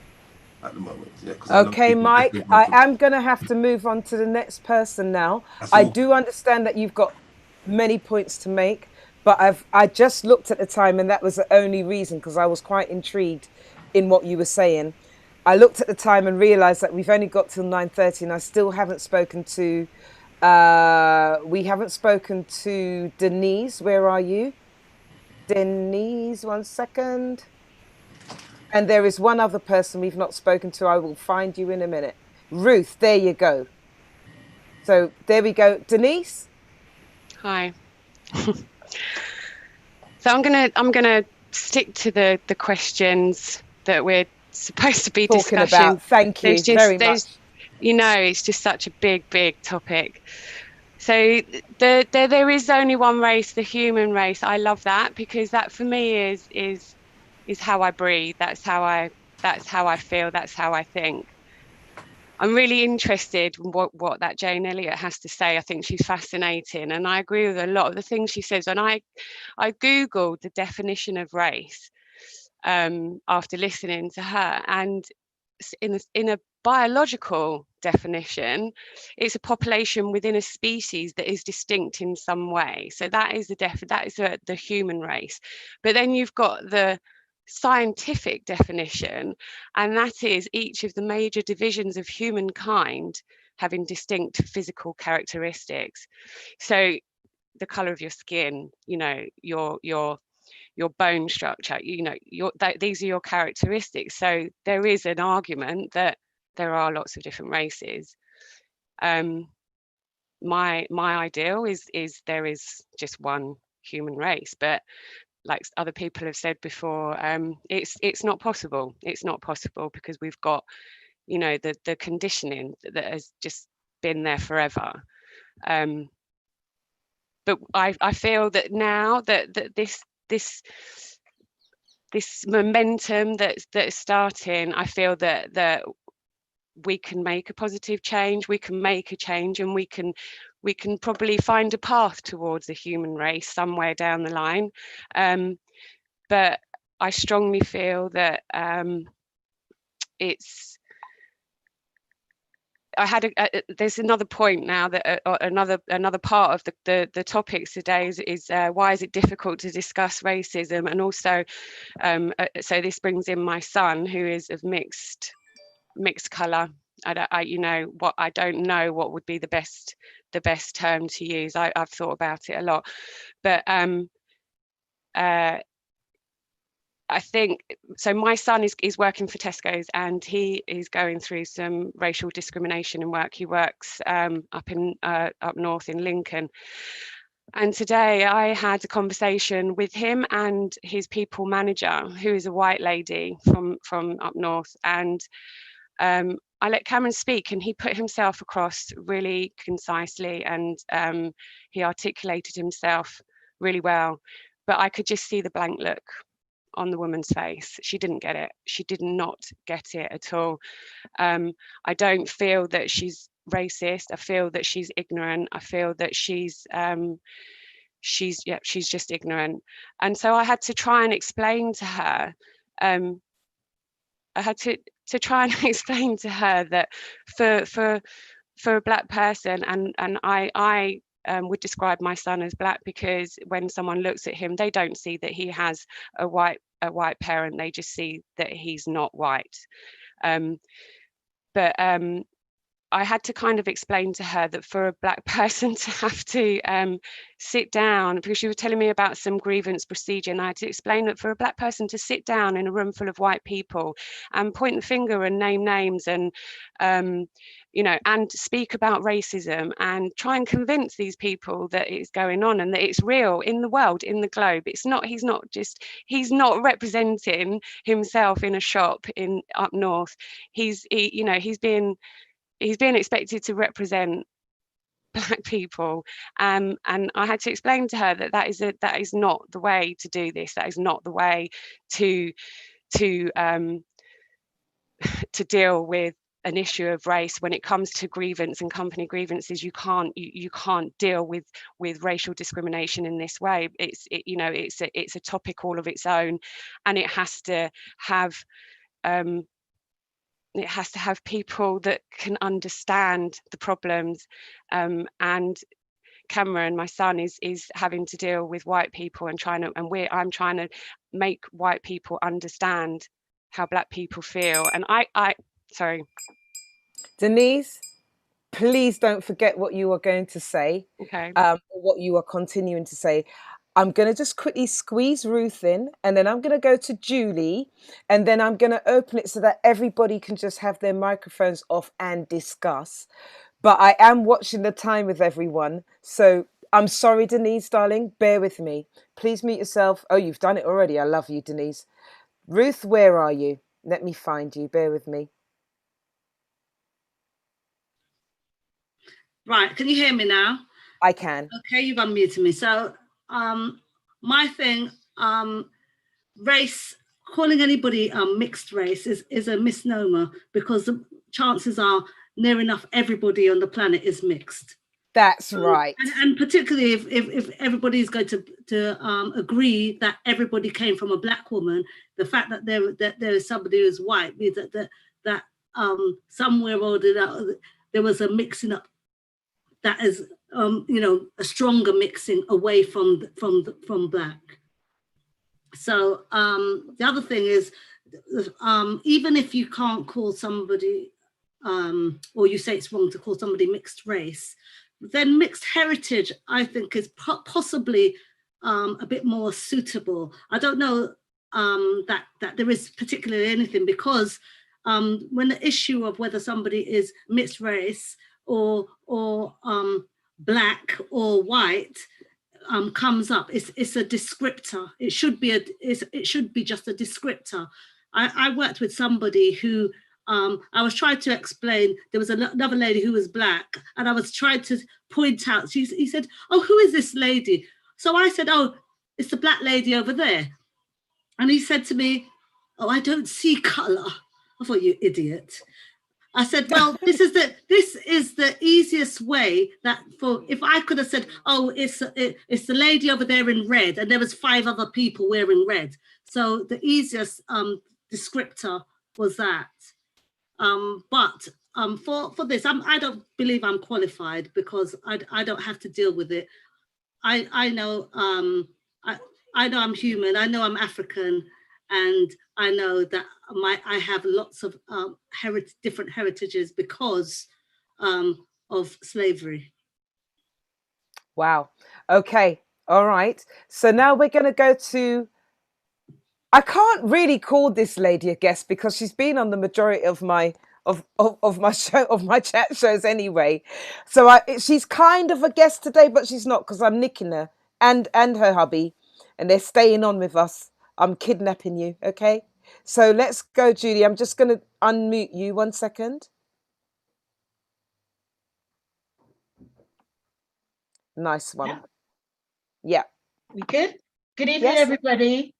at the moment. Yeah. Okay, Mike, I am going to have to move on to the next person now. I do understand that you've got many points to make, but I just looked at the time, and that was the only reason, because I was quite intrigued in what you were saying. I looked at the time and realized that we've only got till 9:30, and I still haven't spoken to Denise. Where are you? Denise, 1 second. And there is one other person we've not spoken to. I will find you in a minute. Ruth, there you go. So there we go. Denise? Hi. So I'm gonna stick to the questions that we're supposed to be talking discussing about. Thank you very much. You know, it's just such a big topic. So there is only one race, the human race. I love that, because that for me is how I breathe. That's how I feel. That's how I think. I'm really interested in what that Jane Elliott has to say. I think she's fascinating, and I agree with a lot of the things she says. And I googled the definition of race after listening to her, and in a biological definition, it's a population within a species that is distinct in some way. So that is the human race. But then you've got the scientific definition, and that is each of the major divisions of humankind having distinct physical characteristics. So the color of your skin, you know, your your bone structure, you know, these are your characteristics. So there is an argument that there are lots of different races. My ideal is there is just one human race, but like other people have said before, it's not possible. It's not possible because we've got, you know, the conditioning that has just been there forever. But I feel that now that this momentum that's starting, I feel that we can make a positive change. We can make a change, and we can probably find a path towards a human race somewhere down the line. But I strongly feel that there's another point now that another part of the topics today is why is it difficult to discuss racism, and also so this brings in my son, who is of mixed colour. I don't know what would be the best term to use. I've thought about it a lot, but I think so. My son is working for Tesco's, and he is going through some racial discrimination in work. He works up north in Lincoln. And today I had a conversation with him and his people manager, who is a white lady from up north. And I let Cameron speak, and he put himself across really concisely, and he articulated himself really well. But I could just see the blank look on the woman's face. She didn't get it. She did not get it at all. I don't feel that she's racist. I feel that she's ignorant. I feel that she's just ignorant. And so I had to try and explain to her. I had to try and explain to her that for a Black person, and I would describe my son as Black because when someone looks at him, they don't see that he has a white parent. They just see that he's not white. But I had to kind of explain to her that for a Black person to have to sit down, because she was telling me about some grievance procedure, and I had to explain that for a Black person to sit down in a room full of white people and point the finger and name names and and speak about racism and try and convince these people that it's going on and that it's real in the world, in the globe. He's not representing himself in a shop in up north. He's being expected to represent Black people, and I had to explain to her that is not the way to do this. That is not the way to deal with an issue of race. When it comes to grievance and company grievances, you can't deal with racial discrimination in this way. It's a topic all of its own, and it has to have people that can understand the problems. And Cameron, my son, is having to deal with white people I'm trying to make white people understand how Black people feel. And sorry. Denise, please don't forget what you are going to say. Okay. What you are continuing to say. I'm going to just quickly squeeze Ruth in, and then I'm going to go to Julie, and then I'm going to open it so that everybody can just have their microphones off and discuss. But I am watching the time with everyone. So I'm sorry, Denise, darling, bear with me. Please mute yourself. Oh, you've done it already. I love you, Denise. Ruth, where are you? Let me find you. Bear with me. Right. Can you hear me now? I can. Okay, you've unmuted me. So my thing, race, calling anybody mixed race is a misnomer, because the chances are near enough everybody on the planet is mixed. That's right. And particularly if everybody's going to agree that everybody came from a Black woman, the fact that there is somebody who's white means that somewhere or other there was a mixing up that is a stronger mixing away from Black. So the other thing is, even if you can't call somebody, or you say it's wrong to call somebody mixed race, then mixed heritage, I think, is possibly a bit more suitable. I don't know that there is particularly anything, because when the issue of whether somebody is mixed race or black or white comes up, it's a descriptor. It should be just a descriptor. I worked with somebody who I was trying to explain. There was another lady who was black, and I was trying to point out. He said, "Oh, who is this lady?" So I said, "Oh, it's the black lady over there." And he said to me, "Oh, I don't see color." I thought, "You idiot." I said, "Well, this is the easiest way that if I could have said, oh, it's the lady over there in red, and there was 5 other people wearing red." So the easiest descriptor was that. But for this, I don't believe I'm qualified, because I don't have to deal with it. I know I know I'm human. I know I'm African. And I know that I have lots of different heritages because of slavery. Wow. Okay. All right. So now we're going to go to, I can't really call this lady a guest because she's been on the majority of my my chat shows anyway. So she's kind of a guest today, but she's not, because I'm nicking her and her hubby, and they're staying on with us. I'm kidnapping you, okay? So let's go, Judy. I'm just going to unmute you 1 second. Nice one. Yeah. We good? Good evening, everybody.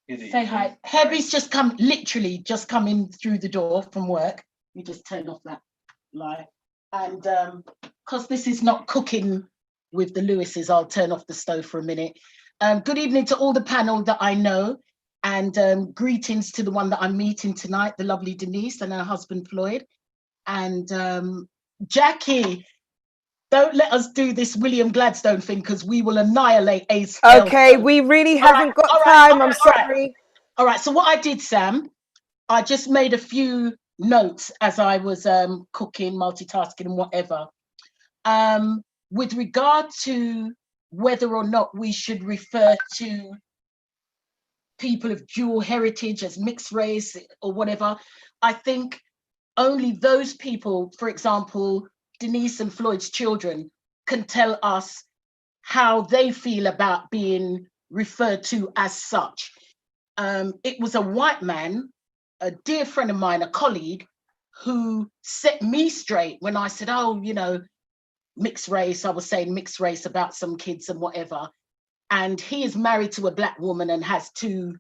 Good evening. Say hi. Herbie's just literally just come in through the door from work. You just turn off that light. And because this is not cooking with the Lewises, I'll turn off the stove for a minute. Good evening to all the panel that I know, and greetings to the one that I'm meeting tonight, the lovely Denise and her husband Floyd. And Jackie, don't let us do this William Gladstone thing, because we will annihilate Ace. Okay, we really haven't got time. I'm sorry. All right, so what I did, Sam, I just made a few notes as I was cooking, multitasking and whatever. With regard to whether or not we should refer to people of dual heritage as mixed race or whatever, I think only those people, for example, Denise and Floyd's children, can tell us how they feel about being referred to as such. It was a white man, a dear friend of mine, a colleague, who set me straight when I said, oh, you know, mixed race. I was saying mixed race about some kids and whatever. And he is married to a black woman and has 2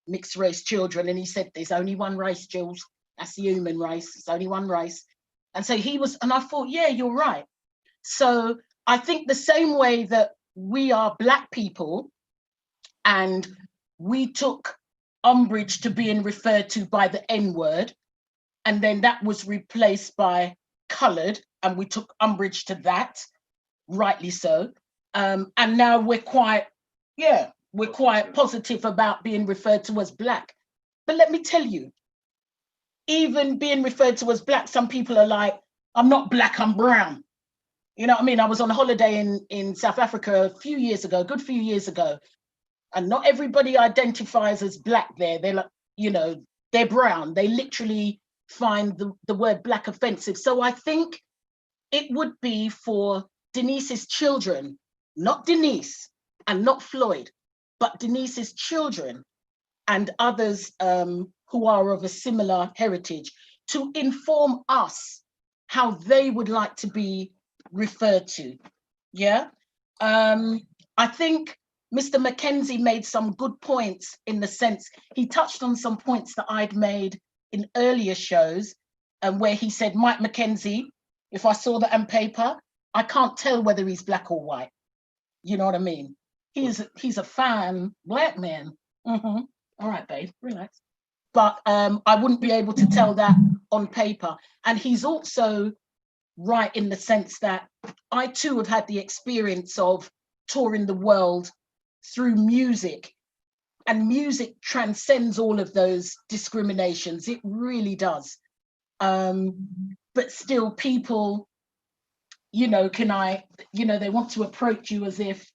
mixed race children. And he said, there's only one race, Joolz. That's the human race. It's only one race. And so he was, and I thought, yeah, you're right. So I think the same way that we are black people and we took umbrage to being referred to by the N-word, and then that was replaced by colored, and we took umbrage to that, rightly so. And now we're quite positive about being referred to as black. But let me tell you, even being referred to as black, some people are like, I'm not black, I'm brown. You know what I mean? I was on holiday in South Africa a few years ago, a good few years ago, and not everybody identifies as black there. They're like, you know, they're brown. They literally find the word black offensive. So I think it would be for Denise's children, not Denise and not Floyd, but Denise's children and others who are of a similar heritage to inform us how they would like to be referred to. Yeah. I think Mr. McKenzie made some good points, in the sense he touched on some points that I'd made in earlier shows, and where he said, Mike McKenzie, if I saw that on paper, I can't tell whether he's black or white. You know what I mean? He's a fine black man. All right, babe, relax. But I wouldn't be able to tell that on paper. And he's also right in the sense that I too have had the experience of touring the world through music, and music transcends all of those discriminations. It really does. But still people, you know, they want to approach you as if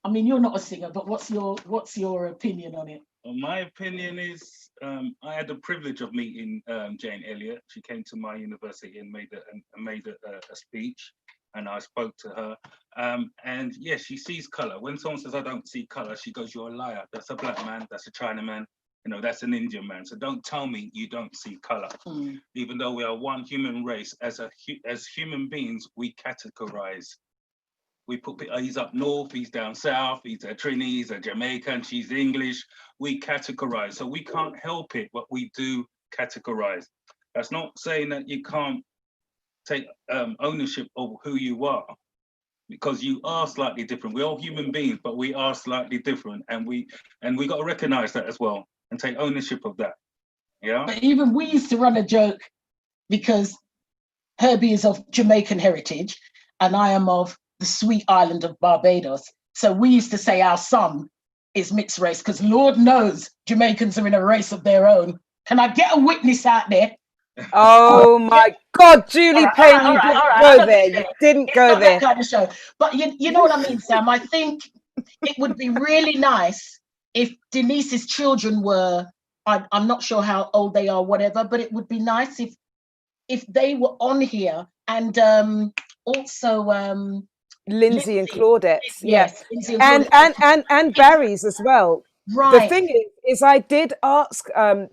I mean, you're not a singer, but what's your opinion on it? Well, my opinion is, I had the privilege of meeting Jane Elliott. She came to my university and made a speech, and I spoke to her. And yes, she sees color. When someone says I don't see color, she goes, "You're a liar. That's a black man. That's a Chinaman. You know, that's an Indian man. So don't tell me you don't see color." Even though we are one human race, as human beings, we categorize. We put, he's up north, he's down south, he's a Trini, he's a Jamaican, she's English. We categorize. So we can't help it, but we do categorize. That's not saying that you can't take ownership of who you are, because you are slightly different. We're all human beings, but we are slightly different. And we got to recognize that as well and take ownership of that. Yeah. But even we used to run a joke, because Herbie is of Jamaican heritage and I am of the sweet island of Barbados. So we used to say our son is mixed race, because Lord knows Jamaicans are in a race of their own. Can I get a witness out there? Oh my God, Julie Payne, you didn't go there. You didn't go there. That kind of show. But you know what I mean, Sam? I think it would be really nice if Denise's children were, I'm not sure how old they are, whatever, but it would be nice if they were on here, and also Lindsay and Claudette's, yes, and Barry's as well. Right. The thing is I did ask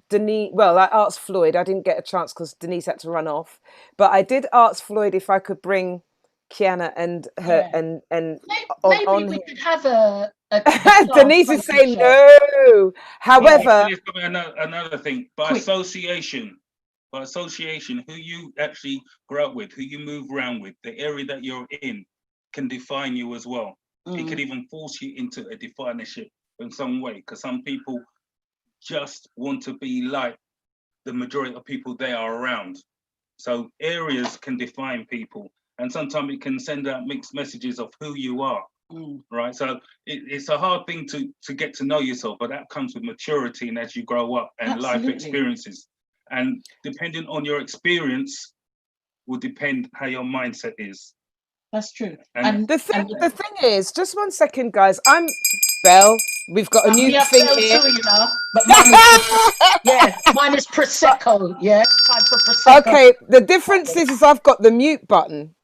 Denise. Well, I asked Floyd. I didn't get a chance because Denise had to run off. But I did ask Floyd if I could bring Kiana and her and maybe we could have a Denise is saying no. However, another thing, by association, who you actually grow up with, who you move around with, the area that you're in, can define you as well. It could even force you into a definership in some way, because some people just want to be like the majority of people they are around. So areas can define people, and sometimes it can send out mixed messages of who you are. Right, so it's a hard thing to get to know yourself, but that comes with maturity and as you grow up and life experiences. And depending on your experience will depend how your mindset is. That's true. And the thing is, just 1 second, guys. I'm Belle. We've got a new thing here. Too, you know, but mine is Prosecco. Yeah, time for Prosecco. Okay, the difference is I've got the mute button,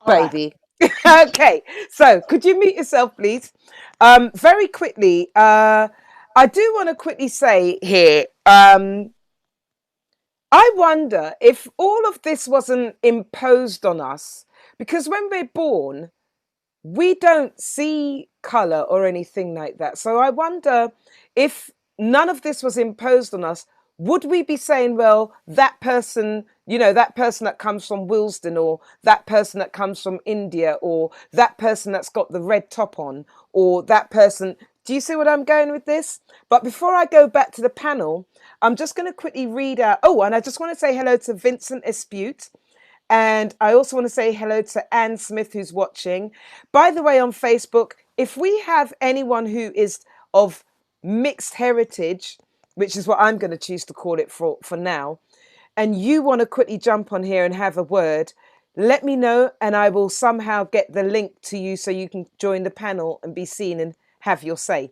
baby. Right. Okay, so could you mute yourself, please? Very quickly, I do want to quickly say here, I wonder if all of this wasn't imposed on us, because when we're born, we don't see color or anything like that. So I wonder if none of this was imposed on us, would we be saying, well, that person, you know, that person that comes from Willesden, or that person that comes from India, or that person that's got the red top on, or that person, do you see what I'm going with this? But before I go back to the panel, I'm just going to quickly read out. Oh, and I just want to say hello to Vincent Espute. And I also want to say hello to Anne Smith, who's watching. By the way, on Facebook, if we have anyone who is of mixed heritage, which is what I'm going to choose to call it for now, and you want to quickly jump on here and have a word, let me know, and I will somehow get the link to you so you can join the panel and be seen and have your say.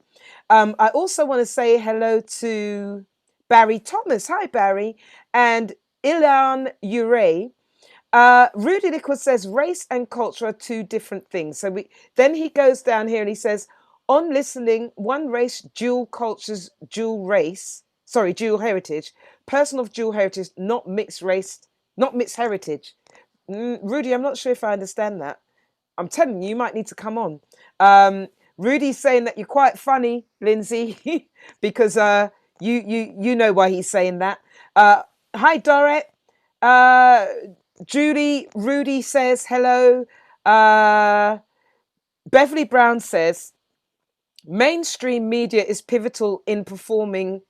I also want to say hello to Barry Thomas. Hi, Barry. And Ilan Ure. Rudy Liquid says race and culture are two different things. So then he goes down here and he says, on listening, one race, dual cultures, dual heritage, person of dual heritage, not mixed race, not mixed heritage. Rudy, I'm not sure if I understand that. I'm telling you, you might need to come on. Rudy's saying that you're quite funny, Lindsay, because you know why he's saying that. Hi, Dorette. Judy, Rudy says hello. Beverly Brown says, mainstream media is pivotal in informing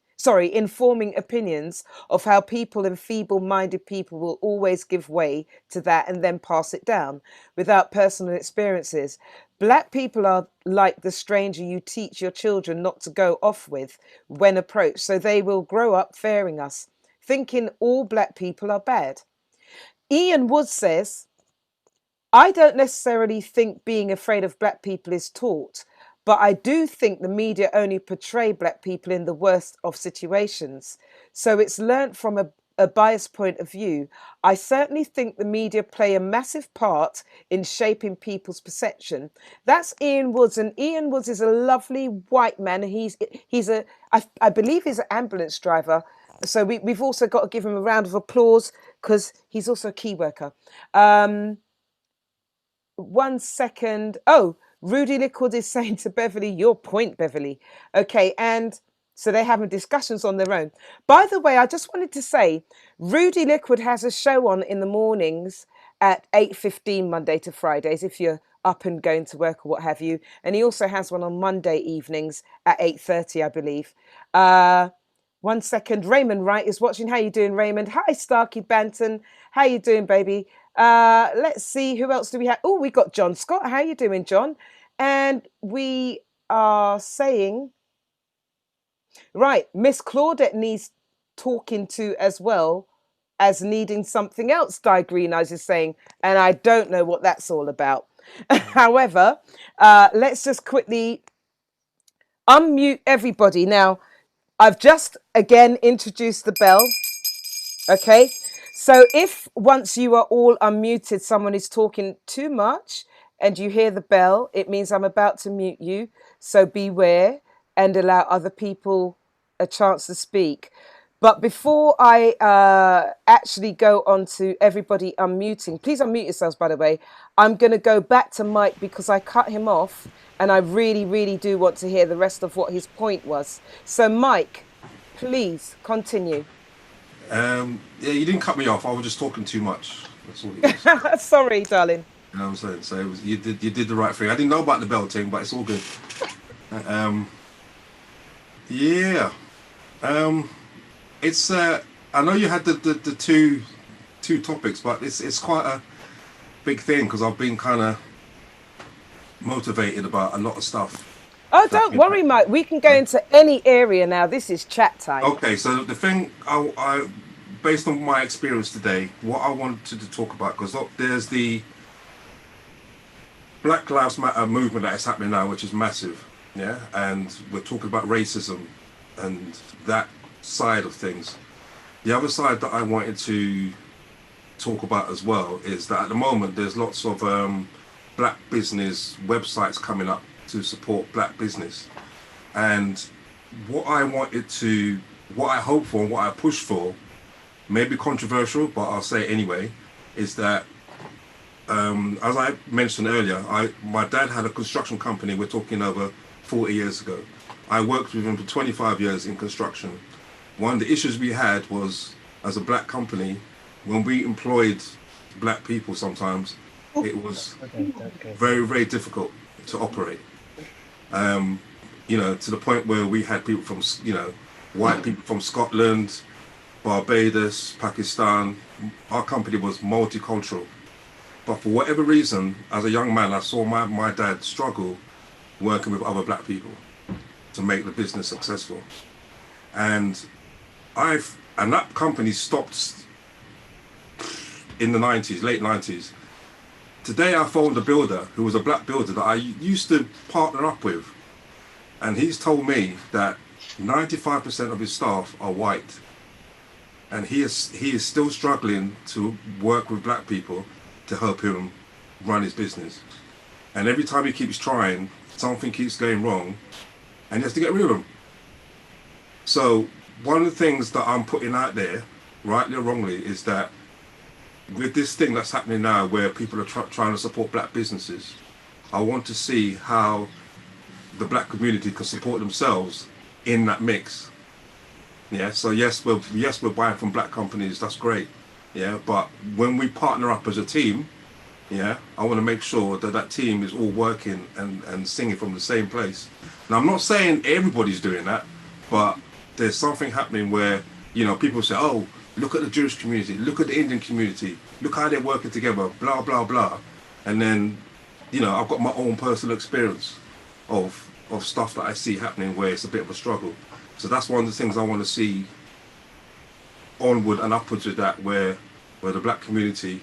opinions of how people and feeble-minded people will always give way to that and then pass it down without personal experiences. Black people are like the stranger you teach your children not to go off with when approached, so they will grow up fearing us, thinking all black people are bad. Ian Wood says, I don't necessarily think being afraid of black people is taught, but I do think the media only portray black people in the worst of situations. So it's learnt from a biased point of view. I certainly think the media play a massive part in shaping people's perception. That's Ian Woods, and Ian Woods is a lovely white man. I believe he's an ambulance driver. So we've also got to give him a round of applause because he's also a key worker. 1 second. Oh, Rudy Liquid is saying to Beverly, your point, Beverly. Okay, and so they're having discussions on their own. By the way, I just wanted to say, Rudy Liquid has a show on in the mornings at 8:15 Monday to Fridays, if you're up and going to work or what have you. And he also has one on Monday evenings at 8:30, I believe. 1 second. Raymond Wright is watching. How you doing, Raymond? Hi, Starkey Banton. How you doing, baby? Let's see, who else do we have? Oh, we got John Scott. How you doing, John? And we are saying, right, Miss Claudette needs talking to as well as needing something else, Di Green Eyes is saying, and I don't know what that's all about. However, let's just quickly unmute everybody. Now, I've just again introduced the bell. Okay, so if once you are all unmuted, someone is talking too much and you hear the bell, it means I'm about to mute you. So beware and allow other people a chance to speak. But before I actually go on to everybody unmuting, please unmute yourselves, by the way. I'm going to go back to Mike because I cut him off and I really, really do want to hear the rest of what his point was. So Mike, please continue. Yeah, you didn't cut me off. I was just talking too much. That's all it is. Sorry, darling. You know what I'm saying? So it was, you did the right thing. I didn't know about the bell thing, but it's all good. Yeah. It's I know you had the two topics, but it's quite a big thing because I've been kind of motivated about a lot of stuff. Oh, don't worry, Mike. We can go into any area now. This is chat time. Okay, so the thing, I based on my experience today, what I wanted to talk about, because there's the Black Lives Matter movement that is happening now, which is massive, yeah? And we're talking about racism and that side of things. The other side that I wanted to talk about as well is that at the moment, there's lots of black business websites coming up to support black business, and what I hope for and what I push for may be controversial, but I'll say it anyway, is that as I mentioned earlier, my dad had a construction company. We're talking over 40 years ago. I worked with him for 25 years in construction. One of the issues we had was, as a black company, when we employed black people, sometimes it was very, very difficult to operate. You know, to the point where we had people from, you know, white people from Scotland, Barbados, Pakistan. Our company was multicultural. But for whatever reason, as a young man, I saw my dad struggle working with other black people to make the business successful. And that company stopped in the 90s, late 90s. Today I phoned a builder who was a black builder that I used to partner up with. And he's told me that 95% of his staff are white. And he is still struggling to work with black people to help him run his business. And every time he keeps trying, something keeps going wrong and he has to get rid of them. So one of the things that I'm putting out there, rightly or wrongly, is that with this thing that's happening now where people are trying to support black businesses, I want to see how the black community can support themselves in that mix. Yeah, so yes, we're buying from black companies, that's great. Yeah, but when we partner up as a team, yeah, I want to make sure that that team is all working and singing from the same place. Now, I'm not saying everybody's doing that, but there's something happening where, you know, people say, oh, look at the Jewish community, look at the Indian community, look how they're working together, blah, blah, blah. And then, you know, I've got my own personal experience of stuff that I see happening where it's a bit of a struggle. So that's one of the things I want to see onward and upwards with that, where the black community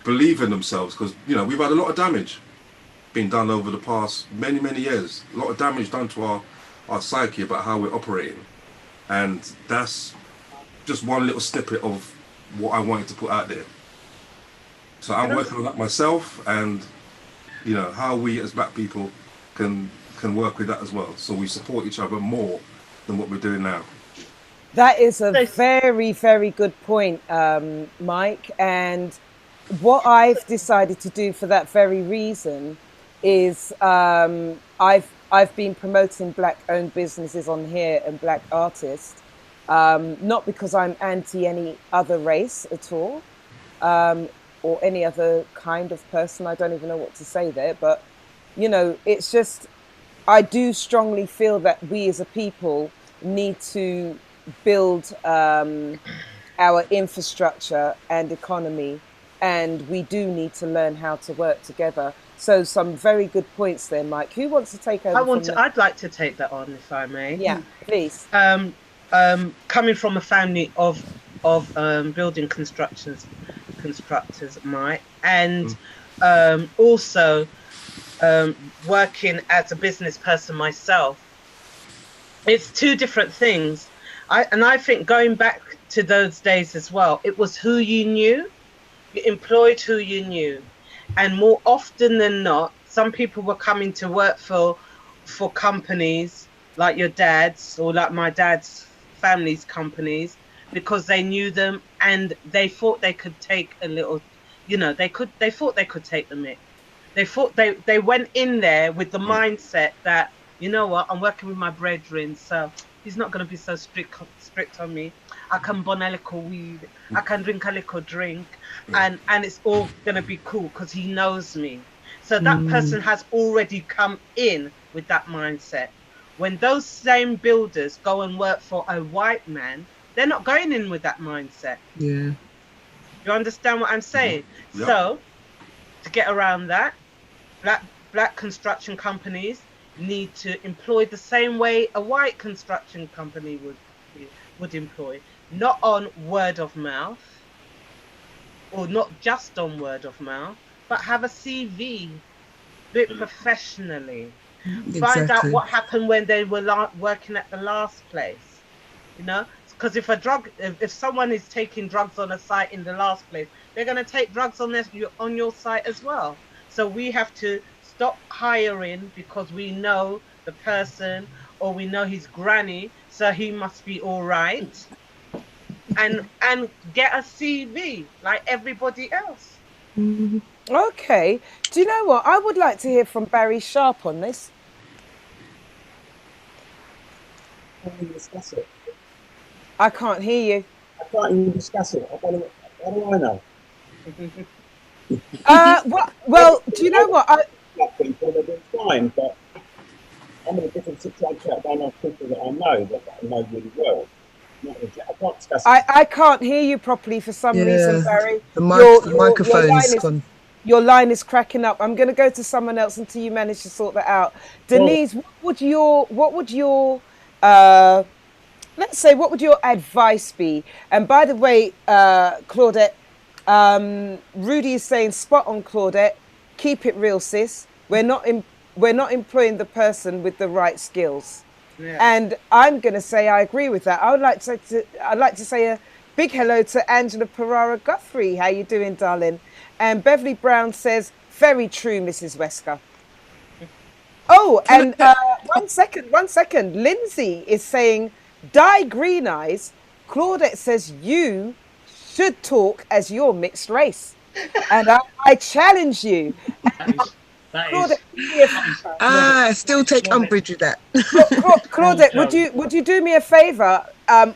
believe in themselves, because, you know, we've had a lot of damage. been done over the past many years. A lot of damage done to our psyche about how we're operating. And that's just one little snippet of what I wanted to put out there. So I'm working on that myself, and you know, how we as black people can work with that as well. So we support each other more than what we're doing now. That is a very, very good point, Mike. And what I've decided to do for that very reason is I've been promoting black-owned businesses on here and black artists, not because I'm anti any other race at all, or any other kind of person. I don't even know what to say there, but you know, it's just, I do strongly feel that we as a people need to build our infrastructure and economy, and we do need to learn how to work together. So some very good points there, Mike. Who wants to take over? I'd like to take that on, if I may. Yeah, please. Coming from a family of building constructors, Mike, and also working as a business person myself, it's two different things. I think going back to those days as well, it was who you knew. You employed who you knew, and more often than not, some people were coming to work for companies like your dad's or like my dad's family's companies because they knew them and they thought they could take a little, you know, they thought they could take the mick. They thought they went in there with the mindset that, you know what, I'm working with my brethren, so he's not going to be so strict on me. I can burn a little weed, I can drink a little drink, and it's all going to be cool because he knows me. So that person has already come in with that mindset. When those same builders go and work for a white man, they're not going in with that mindset. Yeah. You understand what I'm saying? Yep. So to get around that, black construction companies need to employ the same way a white construction company would employ, not on word of mouth, or not just on word of mouth, but have a CV, do it professionally. Exactly. Find out what happened when they were working at the last place, you know, because if someone is taking drugs on a site in the last place, they're going to take drugs on your site as well. So we have to stop hiring because we know the person or we know his granny, so he must be all right, and get a CV like everybody else. Okay. Do you know what? I would like to hear from Barrie Sharpe on this. Discuss it. I can't hear you. I can't even discuss it. How do I know? Well, do you know what? Black people, they're doing fine, but I'm in a different situation. I don't know people that I know that I know really well. I can't discuss it. I can't hear you properly for some reason, Barrie. The microphone's gone. Your line is cracking up. I'm going to go to someone else until you manage to sort that out. Denise, what would your let's say, what would your advice be? And by the way, Claudette, Rudy is saying, spot on, Claudette. Keep it real, sis. We're not employing the person with the right skills. Yeah. And I'm going to say I agree with that. I'd like to say a big hello to Angela Pereira Guthrie. How you doing, darling? And Beverly Brown says, very true, Mrs. Wesker. Oh, and one second. Lindsay is saying, dye green eyes. Claudette says you should talk as your mixed race. And I challenge you. I still take umbrage with that. Claudette, would you do me a favor?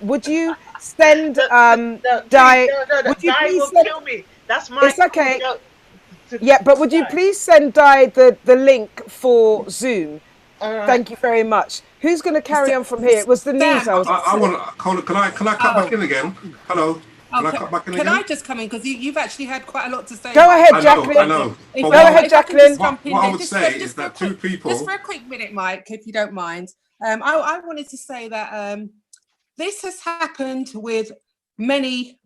Would you send Dye? Would you please send, kill me. That's my. It's okay. Yeah, but would you please send Dye the link for Zoom? Thank you very much. Who's going to carry on from here? It was Denise. I want. Can I cut back in again? Hello. Can I cut back in again? Can I just come in because you've actually had quite a lot to say. Go ahead, Jacqueline. I know. Go ahead, Jacqueline. What I would say is that two people. Just for a quick minute, Mike, if you don't mind. I wanted to say that this has happened with many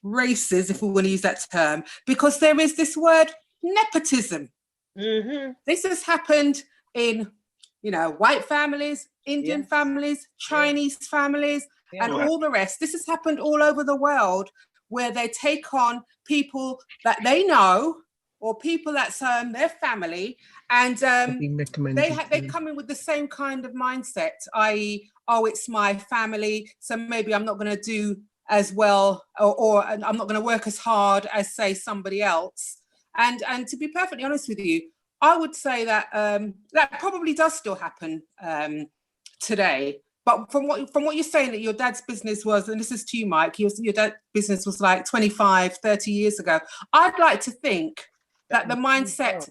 races, if we want to use that term, because there is this word nepotism. This has happened in, you know, white families, Indian families, Chinese families, and all the rest. This has happened all over the world, where they take on people that they know or people that's their family, and they come in with the same kind of mindset, i.e., oh, it's my family, so maybe I'm not going to do as well, or I'm not going to work as hard as, say, somebody else. And to be perfectly honest with you, I would say that that probably does still happen today. But from what you're saying, that your dad's business was, and this is to you, Mike, your dad's business was like 25, 30 years ago. I'd like to think that the mindset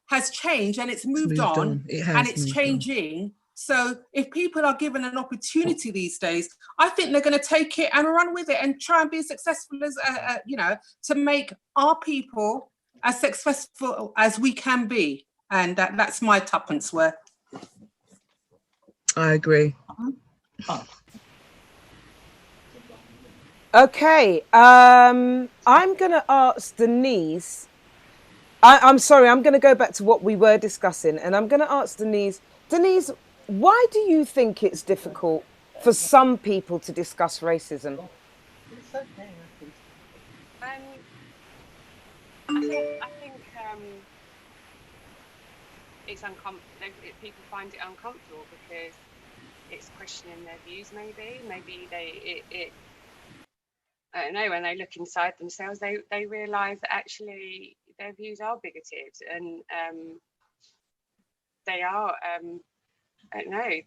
has changed and it's moved on. And it's changing. So if people are given an opportunity these days, I think they're going to take it and run with it and try and be as successful as, you know, to make our people as successful as we can be. And that's my tuppence worth. I agree. Okay, I'm going to ask Denise. I'm sorry, I'm going to go back to what we were discussing, and I'm going to ask Denise. Denise, why do you think it's difficult for some people to discuss racism? I think it's uncomfortable. People find it uncomfortable because it's questioning their views. Maybe they I don't know, when they look inside themselves, they realise that actually their views are bigoted, and they are. I don't know.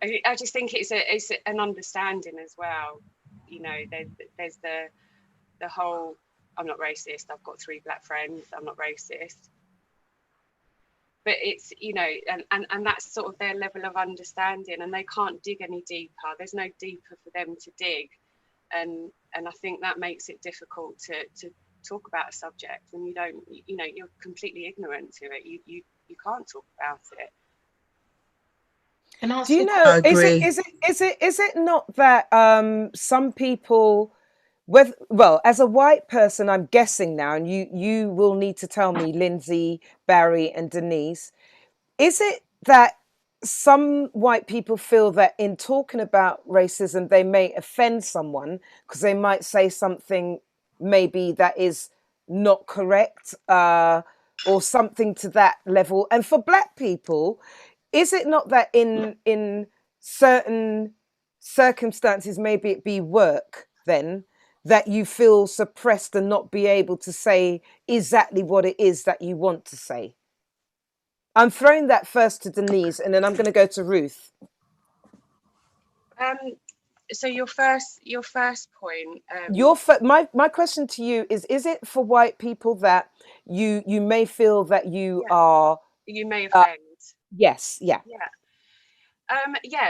I just think it's an understanding as well. You know, there's the whole, I'm not racist, I've got 3 black friends, I'm not racist. But it's, you know, and that's sort of their level of understanding, and they can't dig any deeper. There's no deeper for them to dig. And I think that makes it difficult to talk about a subject when you don't, you know, you're completely ignorant to it. You can't talk about it. Do you know, is it not that some people, well, as a white person, I'm guessing now, and you will need to tell me, Lindsay, Barrie, and Denise, is it that some white people feel that in talking about racism, they may offend someone because they might say something maybe that is not correct, or something to that level? And for black people, is it not that in certain circumstances, maybe it be work then, that you feel suppressed and not be able to say exactly what it is that you want to say? I'm throwing that first to Denise, and then I'm going to go to Ruth. So your first point. My question to you is it for white people that you may feel that you are? You may offend. Yes. Yeah. Yeah.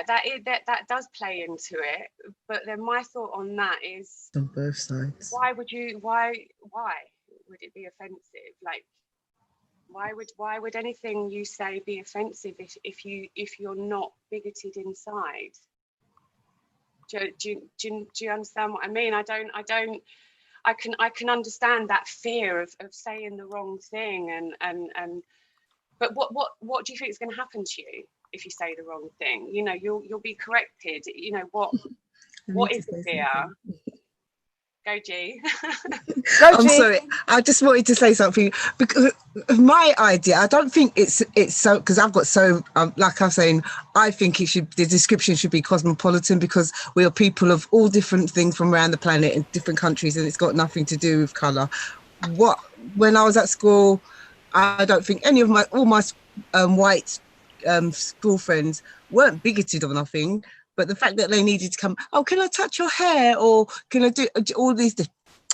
That does play into it. But then my thought on that is, on both sides. Why would it be offensive? Like, why would anything you say be offensive if you're not bigoted inside? Do you understand what I mean? I can understand that fear of saying the wrong thing, but what do you think is going to happen to you if you say the wrong thing? You know, you'll be corrected. You know what is the fear? Go G. I'm sorry, I just wanted to say something, because my idea, I don't think it's so, because I've got so like I'm saying, I think the description should be cosmopolitan, because we are people of all different things from around the planet in different countries, and it's got nothing to do with colour. When I was at school, I don't think any of all my white school friends weren't bigoted or nothing. But the fact that they needed to come, oh, can I touch your hair? Or can I do all these,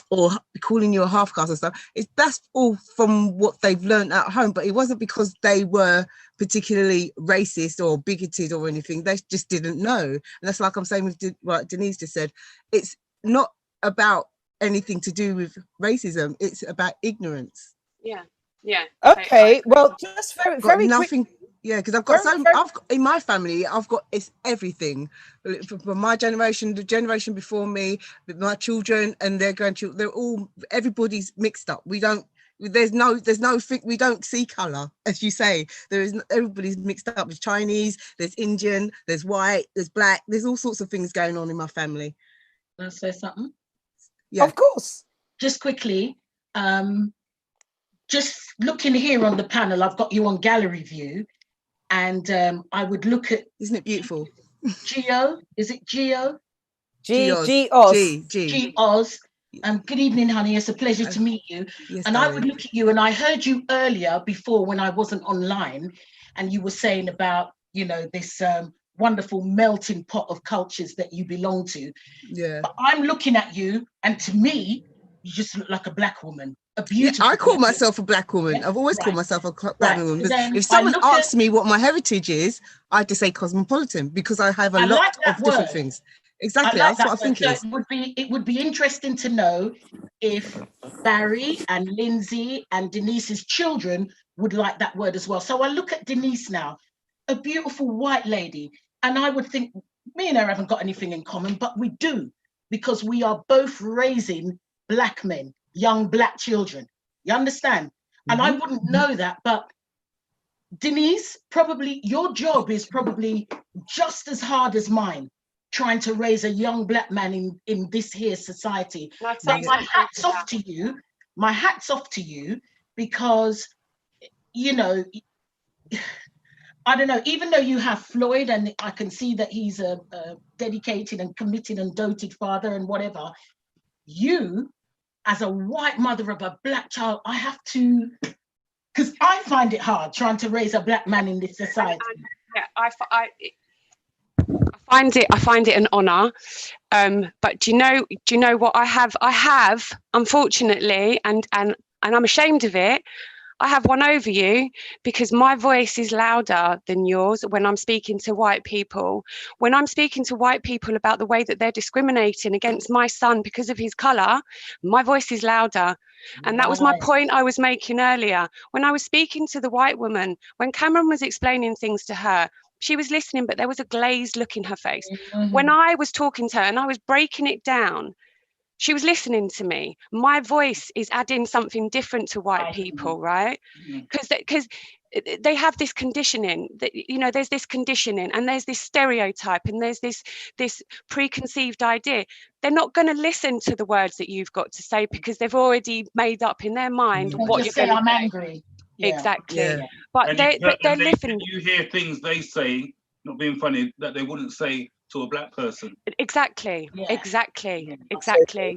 or calling you a half caste and stuff, that's all from what they've learned at home. But it wasn't because they were particularly racist or bigoted or anything. They just didn't know. And that's like I'm saying with what Denise just said. It's not about anything to do with racism. It's about ignorance. Yeah. Okay, well, just very nothing. Quick. Yeah, because I've got in my family, it's everything from my generation, the generation before me, my children and their grandchildren. Everybody's mixed up. We don't, there's no we don't see color, as you say. Everybody's mixed up with Chinese, there's Indian, there's white, there's black, there's all sorts of things going on in my family. Can I say something? Yeah, of course. Just quickly, just looking here on the panel, I've got you on gallery view, and I would look at, isn't it beautiful? Geo, is it Geo? G-Oz. Good evening, honey. It's a pleasure to meet you. Yes, and darling. I would look at you, and I heard you earlier before when I wasn't online, and you were saying about, you know, this wonderful melting pot of cultures that you belong to. Yeah. But I'm looking at you, and to me, you just look like a black woman. A beautiful. Yeah, I call myself a black woman. Yeah, I've always called myself a black woman. Because if someone asks me what my heritage is, I have to say cosmopolitan, because I have a lot of different things. Exactly, that's what I think it is. It would be interesting to know if Barrie and Lindsay and Denise's children would like that word as well. So I look at Denise now, a beautiful white lady, and I would think me and her haven't got anything in common, but we do, because we are both raising black men, young black children. You understand? And I wouldn't know that, but Denise, probably your job is probably just as hard as mine, trying to raise a young black man in this here society. But my hat's off to you. My hat's off to you, because, you know, I don't know, even though you have Floyd, and I can see that he's a dedicated and committed and doted father and whatever, you, as a white mother of a black child, I have to, because I find it hard trying to raise a black man in this society. Yeah, I find it an honour, but do you know what I have unfortunately, and I'm ashamed of it, I have one over you, because my voice is louder than yours when I'm speaking to white people. When I'm speaking to white people about the way that they're discriminating against my son because of his colour, my voice is louder. And that was my point I was making earlier. When I was speaking to the white woman, when Cameron was explaining things to her, she was listening, but there was a glazed look in her face. When I was talking to her and I was breaking it down, she was listening to me. My voice is adding something different to white people, right? Because they have this conditioning, that, you know, there's this conditioning and there's this stereotype and there's this preconceived idea. They're not going to listen to the words that you've got to say, because they've already made up in their mind what you're going to say. I'm angry. Exactly. Yeah. But they're listening. You hear things they say, not being funny, that they wouldn't say to a black person. Exactly.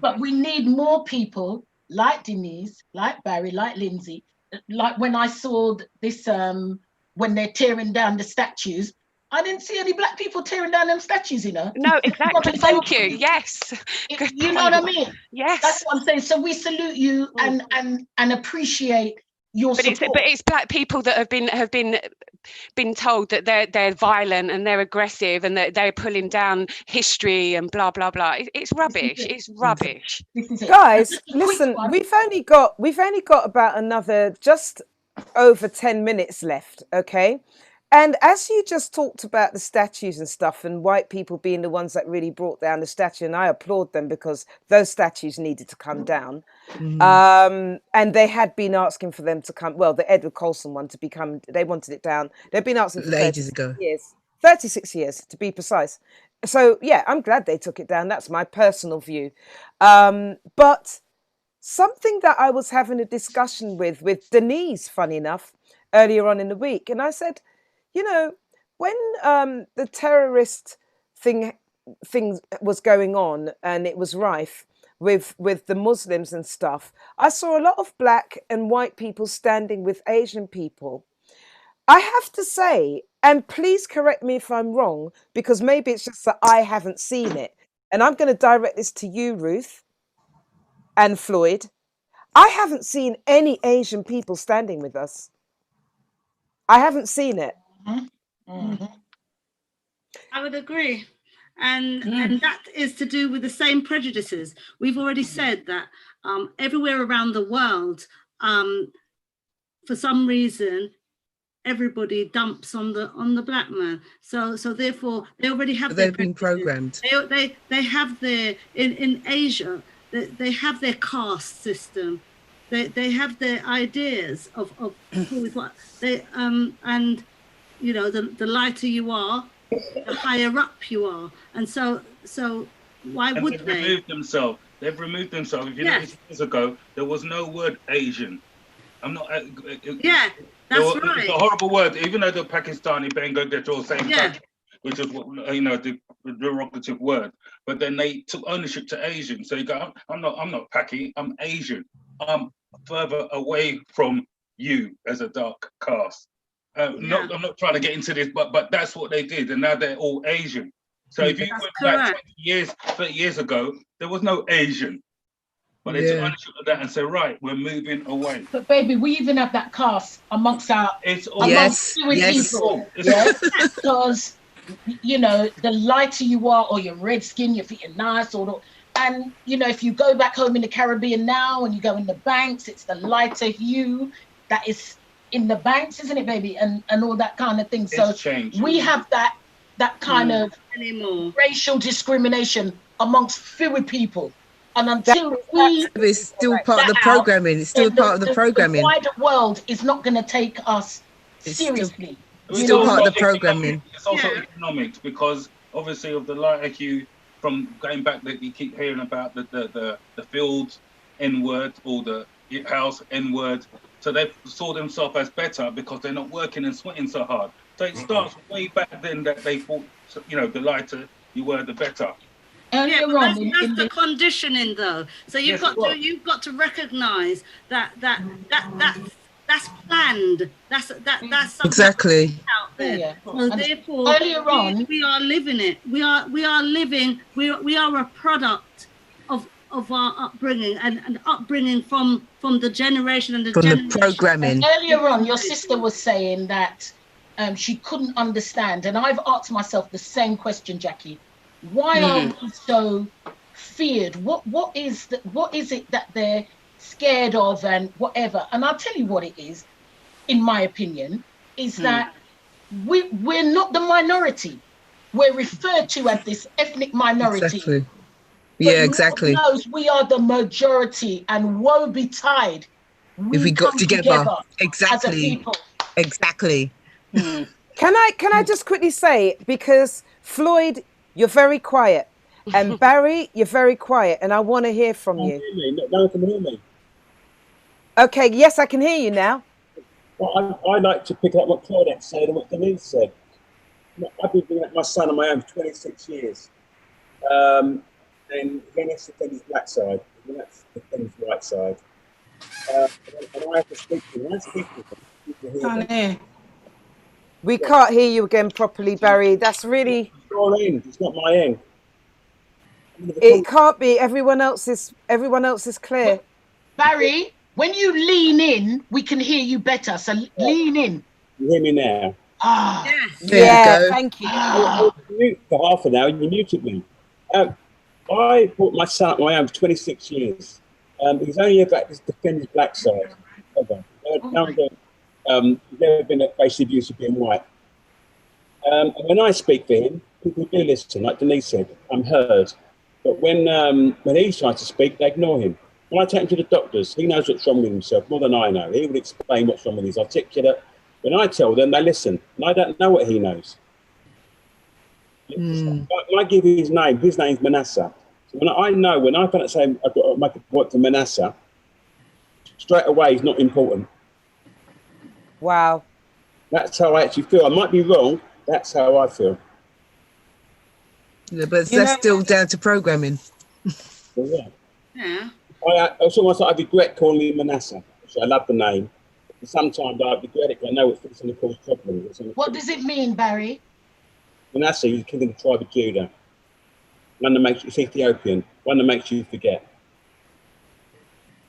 But we need more people like Denise, like Barrie, like Lindsay. Like when I saw this, when they're tearing down the statues, I didn't see any black people tearing down them statues, you know. No, exactly. Thank you. Yes. You know what I mean? Yes. That's what I'm saying. So we salute you and appreciate your support. But it's black people that have been told that they're violent and they're aggressive and that they're pulling down history and blah blah blah. It's rubbish. It's rubbish. Guys, listen, we've only got about another just over 10 minutes left, okay? And as you just talked about the statues and stuff, and white people being the ones that really brought down the statue, and I applaud them, because those statues needed to come down. And they had been asking for them to come, well, the Edward Colson one to become, they wanted it down. They've been asking for ages ago. 36 years to be precise. So yeah, I'm glad they took it down. That's my personal view. But something that I was having a discussion with Denise, funny enough, earlier on in the week, and I said, you know, when the terrorist thing was going on and it was rife with the Muslims and stuff, I saw a lot of black and white people standing with Asian people. I have to say, and please correct me if I'm wrong, because maybe it's just that I haven't seen it. And I'm going to direct this to you, Ruth and Floyd. I haven't seen any Asian people standing with us. I haven't seen it. I would agree. And that is to do with the same prejudices. We've already said that everywhere around the world, for some reason, everybody dumps on the black man. So therefore, they already have. They've been programmed. They have their in Asia. They have their caste system. they have their ideas of who is what they and you know, the lighter you are, the higher up you are, and so why And would they've they? removed themselves. They've removed themselves. If you notice, years ago, there was no word Asian. I'm not. Yeah, that's right. It's a horrible word, even though the Pakistani, Bangladesh, all same country, which is what, you know, the derogative word. But then they took ownership to Asian. So you go, I'm not Paki, I'm Asian. I'm further away from you as a dark caste. I'm not trying to get into this, but that's what they did, and now they're all Asian. So if you went back 20 years, 30 years ago, there was no Asian. But they took ownership of that and said, right, we're moving away. But baby, we even have that caste amongst our people. Yeah? Because, you know, the lighter you are, or your red skin, you're feeling nice, and you know, if you go back home in the Caribbean now and you go in the banks, it's the lighter hue that is in the banks, isn't it, baby? And all that kind of thing. So we have that kind of racial discrimination amongst fewer people. And until it's still part of the programming. It's still part of the programming. The wider world is not going to take us seriously. It's still part of the programming. It's also economics, because obviously of the lighter hue, from going back that you keep hearing about the fields N-word or the house N-word. So they saw themselves as better because they're not working and sweating so hard. So it starts way back then that they thought, you know, the lighter you were, the better. Yeah, but that's the conditioning, though. So you've got to recognise that's planned. That's exactly out there. Yeah. So therefore, earlier on, we are living it. We are a product of our upbringing and upbringing from the generation and the programming. Earlier on, your sister was saying that she couldn't understand, and I've asked myself the same question, Jackie. Why are we so feared? What is it that they're scared of and whatever? And I'll tell you what it is, in my opinion, is that we're not the minority. We're referred to as this ethnic minority. Exactly. Yeah, exactly. Knows we are the majority, and woe betide if we got together. Exactly. As a people. Exactly. Can I just quickly say, because Floyd, you're very quiet, and Barrie, you're very quiet, and I want to hear from you. No one can hear me. Okay, yes, I can hear you now. Well, I like to pick up what Claudette said and what Denise said. I've been bringing up my son on my own for 26 years. And then that's the thing's black side, and that's the thing's white side. And I have to speak to them. When I speak to them, we can't hear you again properly, Barrie. That's really... It's not my end. It can't be. Everyone else is clear. Barrie, when you lean in, we can hear you better. So lean in. You hear me now? Ah, yeah. Thank you. I was mute for half an hour. You muted me. I brought my son up my own for 26 years. He was only about to defend his black side. He's never been basically abused for being white. And when I speak for him, people do listen. Like Denise said, I'm heard. But when he's trying to speak, they ignore him. When I take him to the doctors, he knows what's wrong with himself more than I know. He will explain what's wrong with him. He's articulate. When I tell them, they listen. And I don't know what he knows. When I give his name's Manasseh. So when I find out saying I've got to make a point to Manasseh, straight away he's not important. Wow. That's how I actually feel. I might be wrong. That's how I feel. Yeah, but that's still down to programming. Yeah. It's almost like I regret calling him Manasseh. So I love the name. But sometimes I regret it because I know it's going to cause problems. What does it mean, Barrie? Manasseh, he's king of the tribe of Judah. One that makes it's Ethiopian. One that makes you forget.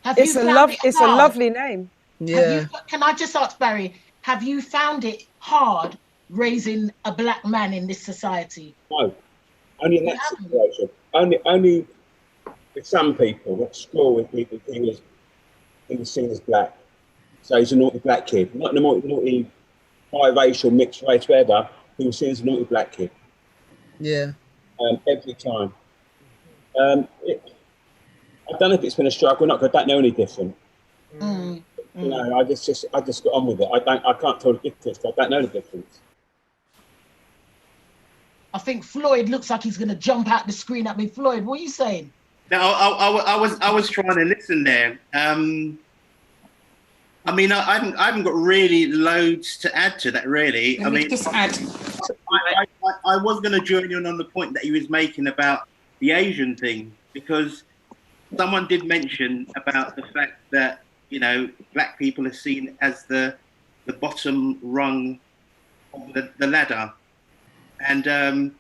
It's a lovely name. Yeah. Can I just ask, Barrie, have you found it hard raising a black man in this society? No, only in that situation. Only with some people at school, with people, he was seen as black. So he's a naughty black kid, not a naughty biracial, mixed race, whatever. He was seen as a naughty black kid. Yeah. Every time. I don't know if it's been a struggle or not, because I don't know any different. You know, I just got on with it. I can't tell the difference. I don't know the difference. I think Floyd looks like he's going to jump out the screen at me. Floyd, what are you saying? No, I was trying to listen there. I mean, I haven't got really loads to add to that, really. I mean, just add. I was going to join in on the point that he was making about the Asian thing, because someone did mention about the fact that, you know, black people are seen as the bottom rung of the ladder. And to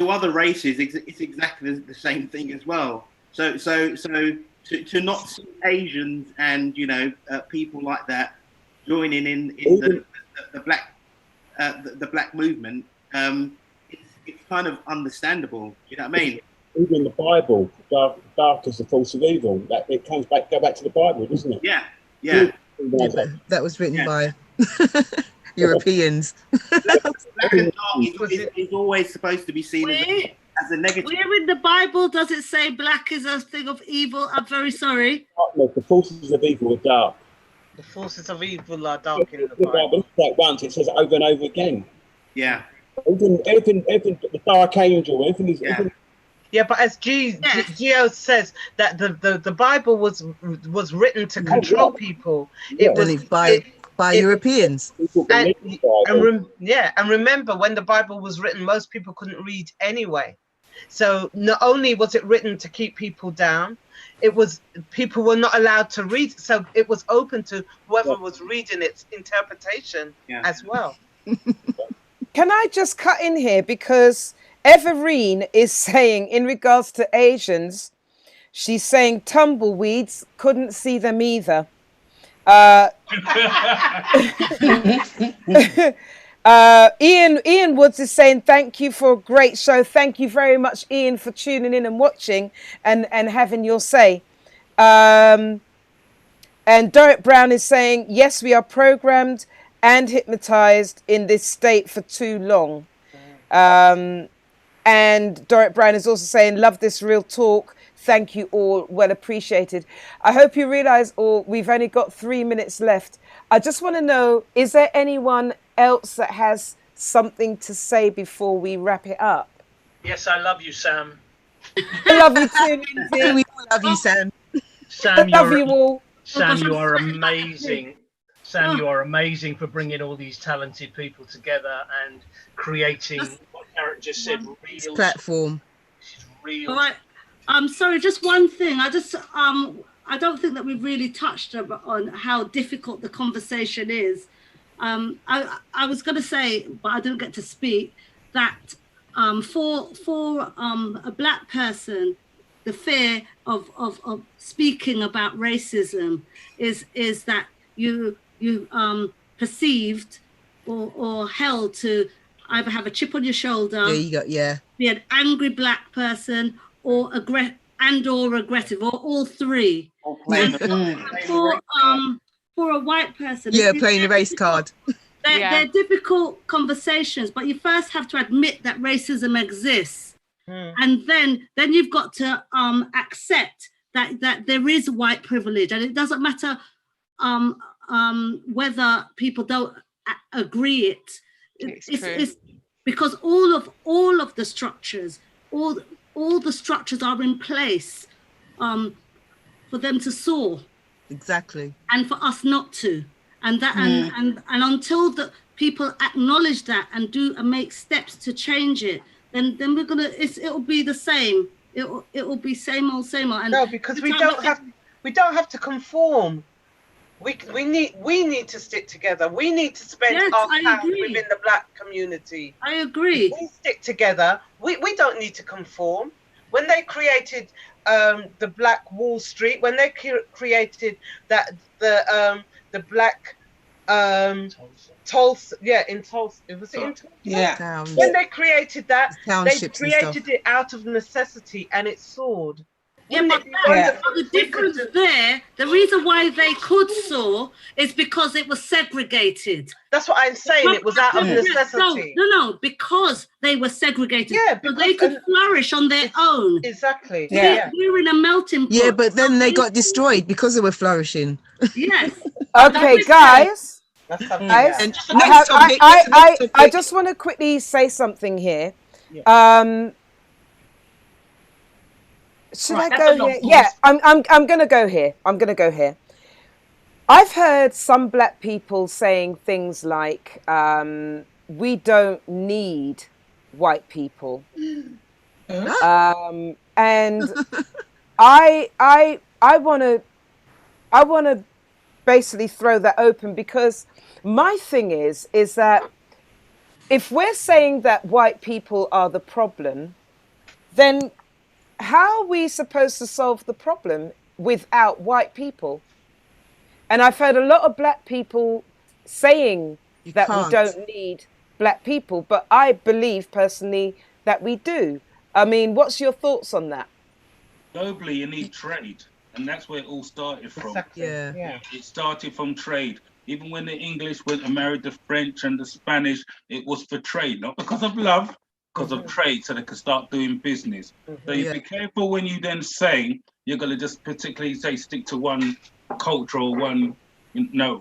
other races, it's exactly the same thing as well. So to not see Asians and, you know, people like that joining in the black movement, it's kind of understandable. You know what I mean? Even the Bible, dark is the force of evil. That it go back to the Bible, doesn't it? Yeah. That was written by Europeans. Black and dark is always supposed to be seen as a negative. Where in the Bible does it say black is a thing of evil? I'm very sorry. The forces of evil are dark. The forces of evil are dark in the The Bible. Bible, like once, it says it over and over again. Yeah. Everything, the dark angel, everything is. Yeah. Yeah, but as Gio says, that the Bible was written to control people. It was by Europeans. And remember, when the Bible was written, most people couldn't read anyway. So not only was it written to keep people down, it was people were not allowed to read. So it was open to whoever was reading its interpretation as well. Can I just cut in here, because Everine is saying, in regards to Asians, she's saying tumbleweeds, couldn't see them either. Ian Woods is saying, thank you for a great show. Thank you very much, Ian, for tuning in and watching and having your say. And Derek Brown is saying, yes, we are programmed and hypnotized in this state for too long. And Dorrit Brown is also saying, love this real talk. Thank you all. Well appreciated. I hope you realize we've only got 3 minutes left. I just want to know, is there anyone else that has something to say before we wrap it up? Yes, I love you, Sam. I love you too, Lindsay. We all love you, Sam. Sam, love you all. Sam, you are amazing. Sam, you are amazing for bringing all these talented people together and creating, what Karen just said, real platform. All right. Sorry, just one thing. I don't think that we've really touched on how difficult the conversation is. I was going to say, but I didn't get to speak, that for a black person, the fear of speaking about racism is that you perceived or held to either have a chip on your shoulder, there you go, be an angry black person, or aggressive, or all three. For a white person, playing the race card. They're difficult conversations, but you first have to admit that racism exists, and then you've got to accept that there is white privilege, and it doesn't matter whether people don't agree it's because all of the structures, all the structures are in place for them to soar. Exactly. And for us not to. And that and until the people acknowledge that and make steps to change it, then we're gonna it'll be the same. It'll be same old. And no, because we don't have to conform. We need to stick together. We need to spend our time within the black community. I agree. We stick together. We don't need to conform. When they created the Black Wall Street, when they created the black Tulsa, in Tulsa, was it in Tulsa? Yeah. When they created that, they Townships created it out of necessity, and it soared. Yeah, but the difference there, the reason why they could soar is because it was segregated. That's what I'm saying. It was out of necessity. No, because they were segregated. Yeah, so they could flourish on their own. Exactly. We're in a melting pot. Yeah, but then they got destroyed because they were flourishing. Yes. Okay, guys. And I just want to quickly say something here. Should I go here? Yeah, I'm gonna go here. I've heard some black people saying things like, we don't need white people. And I wanna basically throw that open, because my thing is that if we're saying that white people are the problem, then how are we supposed to solve the problem without white people? And I've heard a lot of black people saying that we don't need black people, but I believe personally that we do. I mean, what's your thoughts on that? Globally, you need trade, and that's where it all started from. Exactly. Yeah. It started from trade. Even when the English went and married the French and the Spanish, it was for trade, not because of love, because of trade, so they could start doing business. So you be careful when you then say you're going to just particularly say stick to one culture or one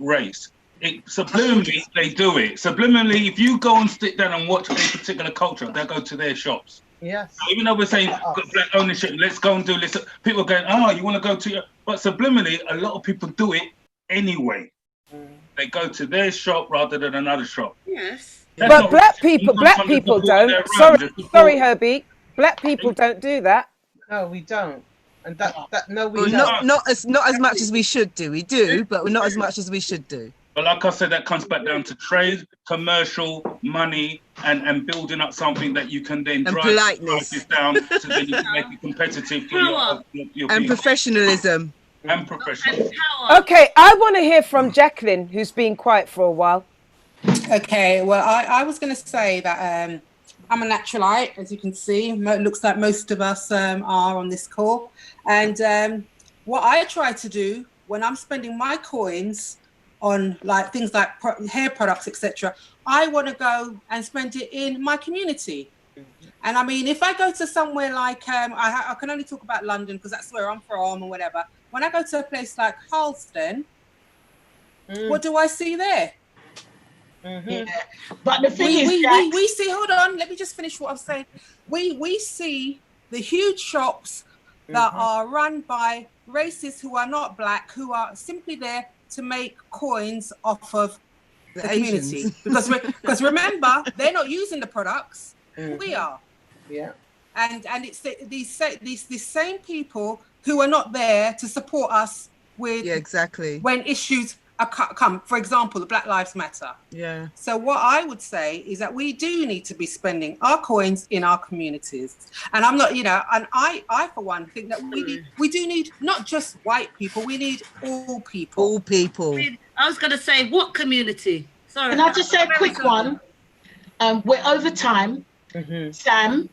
race. Subliminally, they do it. Subliminally, if you go and sit down and watch a particular culture, they'll go to their shops. Yes. So even though we're saying black ownership, let's go and do this. People are going, you want to go to your... But subliminally, a lot of people do it anyway. They go to their shop rather than another shop. Yes. But black people don't. Sorry, Herbie. Black people don't do that. No, we don't. And that no, we Well, don't. not as much as we should do. We do, but not as much as we should do. But like I said, that comes back down to trade, commercial, money, and building up something that you can then drive prices down, so then you can make it competitive for your and people. professionalism. And professionalism. Okay, I want to hear from Jacqueline, who's been quiet for a while. Okay, well, I was going to say that I'm a naturalite, as you can see. It looks like most of us are on this call. And what I try to do when I'm spending my coins on like things like hair products, etc., I want to go and spend it in my community. And I mean, if I go to somewhere like, I can only talk about London because that's where I'm from or whatever. When I go to a place like Harlesden, what do I see there? Yeah. But the thing is, we see, hold on, let me just finish what I'm saying. We see the huge shops that are run by racists who are not black, who are simply there to make coins off of the community. Because remember, they're not using the products, we are. Yeah. And it's these same people who are not there to support us with exactly when issues come, for example, the Black Lives Matter. Yeah. So what I would say is that we do need to be spending our coins in our communities. And I'm not, and I for one think that we do need not just white people, we need all people. All people. I was going to say, what community? Sorry. Can I just say a quick one? We're over time. Sam,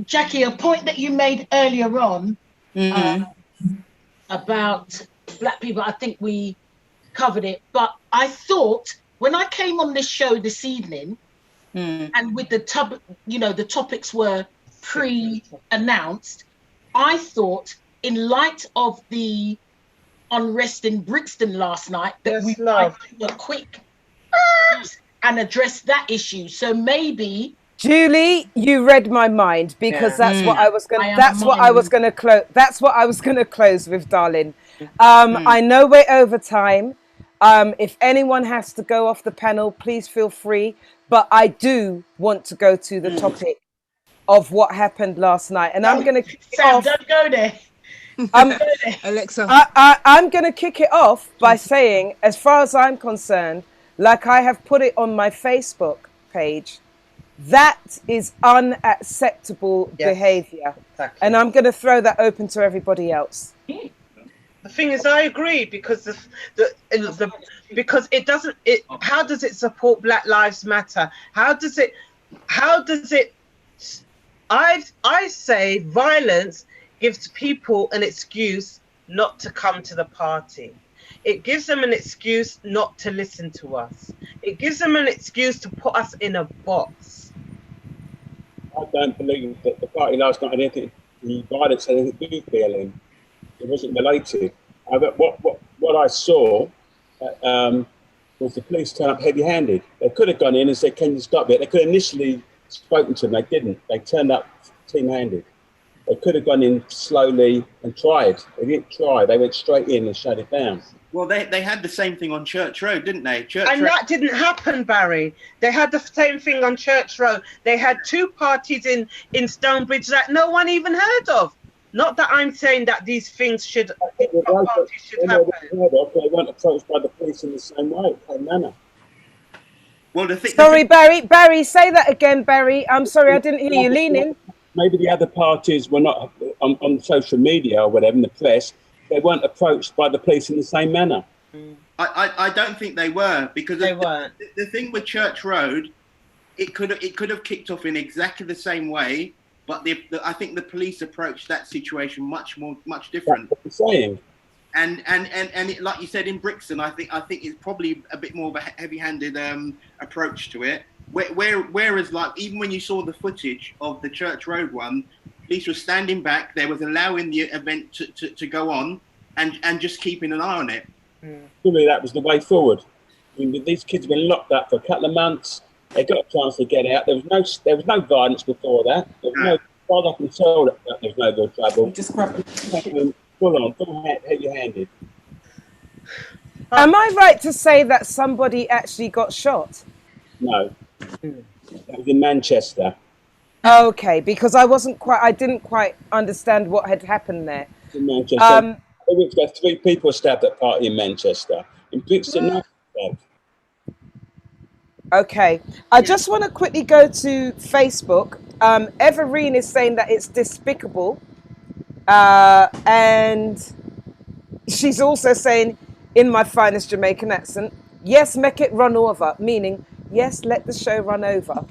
Jackie, a point that you made earlier on about black people, I think we covered it, but I thought when I came on this show this evening and with the topics were pre-announced, I thought in light of the unrest in Brixton last night that we might do a quick and address that issue. So maybe Julie, you read my mind, because that's what I was going to close with, darling. I know we're over time. If anyone has to go off the panel, please feel free. But I do want to go to the topic of what happened last night, and I'm going to kick it off. Don't go there. Alexa. I'm going to kick it off by saying, as far as I'm concerned, like I have put it on my Facebook page, that is unacceptable behavior. Exactly. And I'm going to throw that open to everybody else. The thing is, I agree, because because it doesn't. How does it support Black Lives Matter? How does it? I say violence gives people an excuse not to come to the party. It gives them an excuse not to listen to us. It gives them an excuse to put us in a box. I don't believe that the party last night had anything, the violence had anything to do with BLM. It wasn't related. What I saw was the police turn up heavy-handed. They could have gone in and said, "Can you stop it?" They could have initially spoken to them. They didn't. They turned up team-handed. They could have gone in slowly and tried. They didn't try. They went straight in and shut it down. Well, they had the same thing on Church Road, didn't they? That didn't happen, Barry. They had the same thing on Church Road. They had two parties in Stonebridge that no one even heard of. Not that I'm saying that these things should happen. They weren't approached by the police in the same way, same manner. Well, sorry, Barry, say that again, Barry. I'm sorry, I didn't hear you. Lean in. Maybe the other parties were not on social media or whatever, in the press. They weren't approached by the police in the same manner. I don't think they were, because they weren't. The thing with Church Road, it could have kicked off in exactly the same way, but I think the police approached that situation much different. That's what I'm saying. And it, like you said, in Brixton, I think it's probably a bit more of a heavy-handed approach to it. Whereas, like, even when you saw the footage of the Church Road one, police were standing back. They was allowing the event to go on, and just keeping an eye on it. Surely that was the way forward. I mean, these kids have been locked up for a couple of months. They got a chance to get out. There was no violence before that. There was no, as far as I can tell, that there was no real trouble. Just grab full heavy-handed. Am I right to say that somebody actually got shot? No, that was in Manchester. Okay, because I didn't quite understand what had happened there. In Manchester. 2 weeks ago, 3 people were stabbed at a party in Manchester. In Brixton, okay, I just want to quickly go to Facebook. Everine is saying that it's despicable. And she's also saying, in my finest Jamaican accent, yes, make it run over, meaning, yes, let the show run over.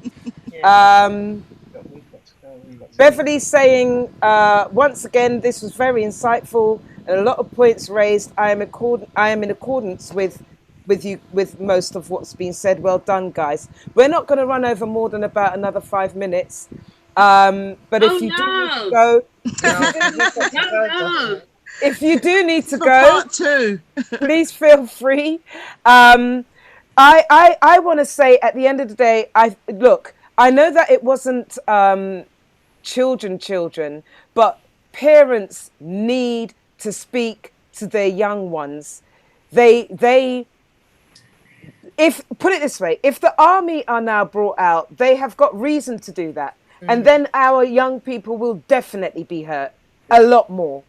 Beverly's saying, once again, this was very insightful and a lot of points raised. I am in accordance with most of what's been said. Well done, guys. We're not going to run over more than about another 5 minutes. But if you do need to go, if you do need to go, part 2. Please feel free. I want to say at the end of the day, I know that it wasn't children, but parents need to speak to their young ones. If put it this way, if the army are now brought out, they have got reason to do that. And then our young people will definitely be hurt a lot more.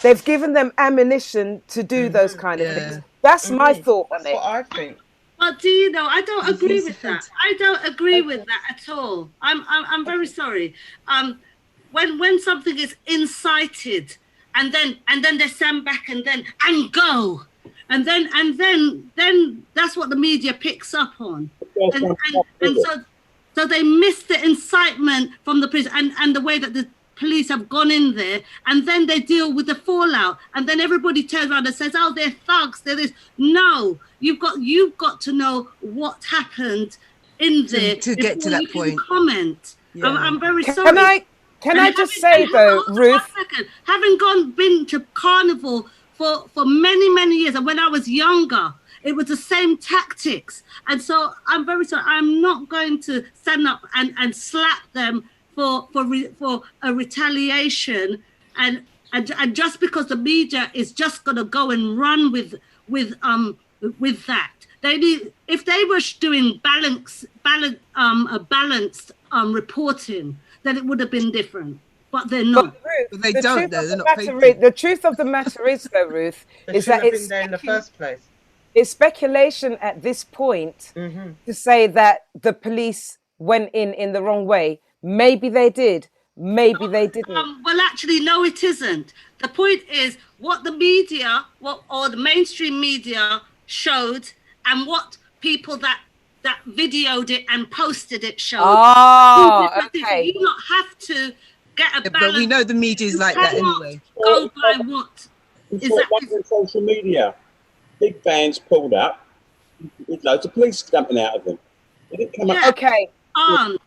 They've given them ammunition to do those kind of things. That's my thought on it. That's what I think. Well, do you know, I don't agree with that. I don't agree with that at all. I'm very sorry. When something is incited and then they stand back and go. And then that's what the media picks up on. And so they miss the incitement from the police and the way that the police have gone in there, and then they deal with the fallout, and then everybody turns around and says, "Oh, they're thugs, they're this." No, you've got to know what happened in there to get to that point. Comment. Yeah. I'm very sorry. Can I just say though, Ruth? Having been to Carnival for many years, and when I was younger, it was the same tactics. And so I'm very sorry. I'm not going to stand up and slap them for a retaliation, and just because the media is just going to go and run with that. They need, if they were doing balanced reporting, then it would have been different. But they're not. But they don't. They're not. The truth of the matter is, though, Ruth, is that it's there in the first place. It's speculation at this point to say that the police went in the wrong way. Maybe they did. Maybe they didn't. Well, actually, no, it isn't. The point is what the media, or the mainstream media showed, and what people that videoed it and posted it showed. Oh, okay. You do not have to get a Yeah, balance. but we know the media is like that anyway. Go by what is that on social media? Big vans pulled up with loads of police jumping out of them. They didn't come up. Okay. Armed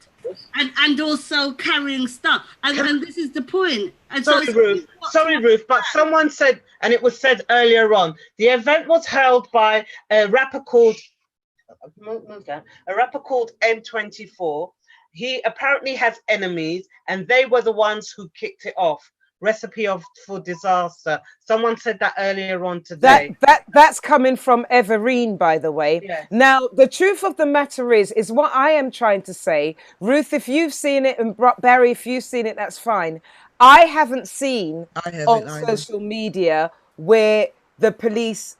and also carrying stuff, and this is the point. And Sorry, so Ruth. Sorry, Ruth, but someone said, and it was said earlier on, the event was held by a rapper called M24. He apparently has enemies, and they were the ones who kicked it off. Recipe for disaster. Someone said that earlier on today. That's coming from Everine, by the way. Yes. Now, the truth of the matter is what I am trying to say. Ruth, if you've seen it, and Barrie, if you've seen it, that's fine. I haven't seen on social media where the police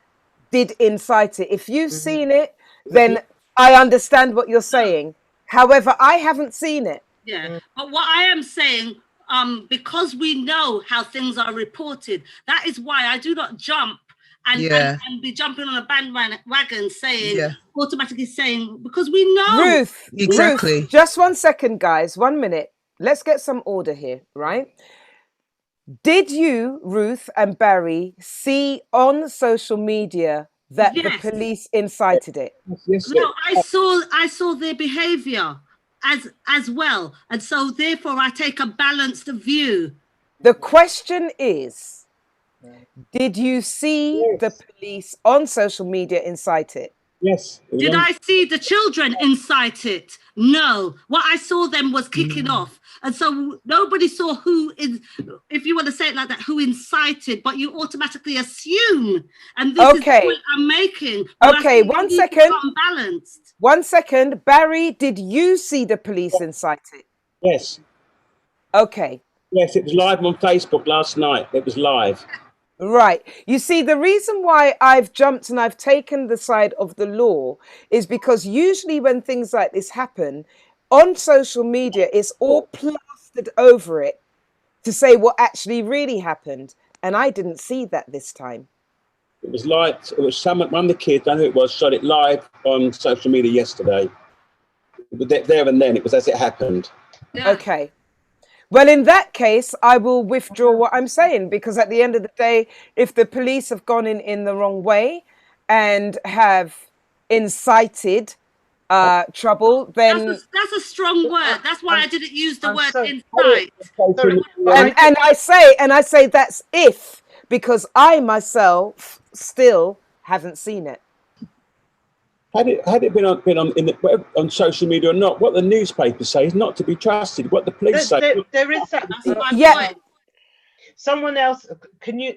did incite it. If you've seen it, then I understand what you're saying. However, I haven't seen it. Yeah, but what I am saying, because we know how things are reported, that is why I do not jump and be jumping on a bandwagon saying, automatically saying, because we know. Ruth, just 1 second, guys, 1 minute. Let's get some order here, right? Did you, Ruth and Barrie, see on social media that the police incited it? No, I saw their behavior as well, and so therefore I take a balanced view. The question is, did you see the police on social media incite it? Yes. Did I see the children incite it? No. What I saw them was kicking off. And so nobody saw who, if you want to say it like that, who incited, but you automatically assume. And this is the point I'm making. Okay, 1 second. Unbalanced. 1 second. Barrie, did you see the police incite it? Yes. Okay. Yes, it was live on Facebook last night. It was live. Right. You see, the reason why I've jumped and I've taken the side of the law is because usually when things like this happen on social media, it's all plastered over it to say what actually really happened. And I didn't see that this time. It was live. It was one of the kids, I don't know who it was, shot it live on social media yesterday. There and then, it was as it happened. Yeah. Okay. Well, in that case, I will withdraw what I'm saying, because at the end of the day, if the police have gone in the wrong way and have incited trouble, then... That's a strong word. That's why I didn't use the word incite. And I say that's if, because I myself still haven't seen it. Had it been on social media or not, what the newspapers say is not to be trusted. What the police say. There is that. Yeah. Someone else, can you?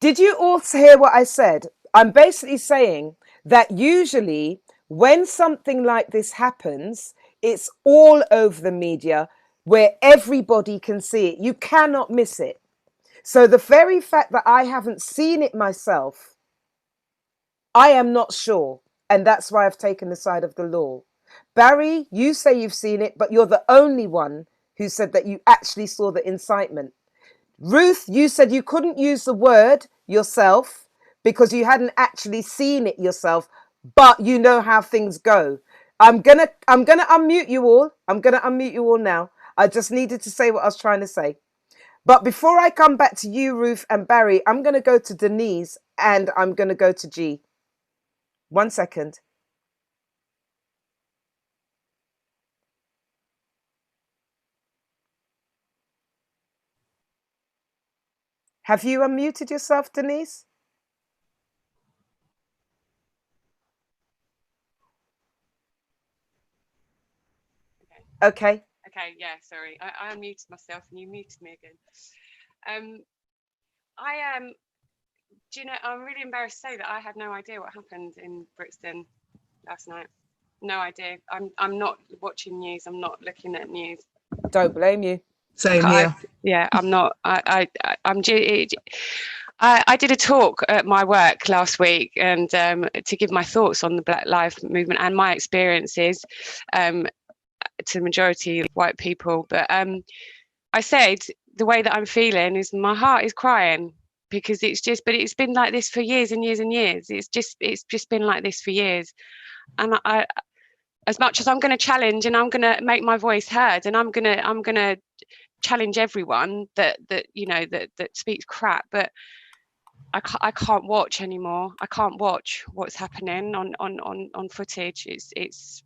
Did you all hear what I said? I'm basically saying that usually when something like this happens, it's all over the media where everybody can see it. You cannot miss it. So the very fact that I haven't seen it myself, I am not sure, and that's why I've taken the side of the law. Barrie, you say you've seen it, but you're the only one who said that you actually saw the incitement. Ruth, you said you couldn't use the word yourself because you hadn't actually seen it yourself, but you know how things go. I'm gonna unmute you all. I'm gonna unmute you all now. I just needed to say what I was trying to say. But before I come back to you, Ruth and Barrie, I'm gonna go to Denise and I'm gonna go to G. 1 second. Have you unmuted yourself, Denise? Okay. Okay, yeah, sorry. I unmuted myself and you muted me again. Do you know, I'm really embarrassed to say that I had no idea what happened in Brixton last night. No idea. I'm not watching news. I'm not looking at news. Don't blame you. Same here. I'm not. I did a talk at my work last week and to give my thoughts on the Black Lives Movement and my experiences to the majority of white people. But I said the way that I'm feeling is my heart is crying. Because it's been like this for years and years and years. It's just been like this for years. And I as much as I'm going to challenge and I'm going to make my voice heard and I'm going to challenge everyone that speaks crap, but I can't watch anymore. I can't watch what's happening on footage. It's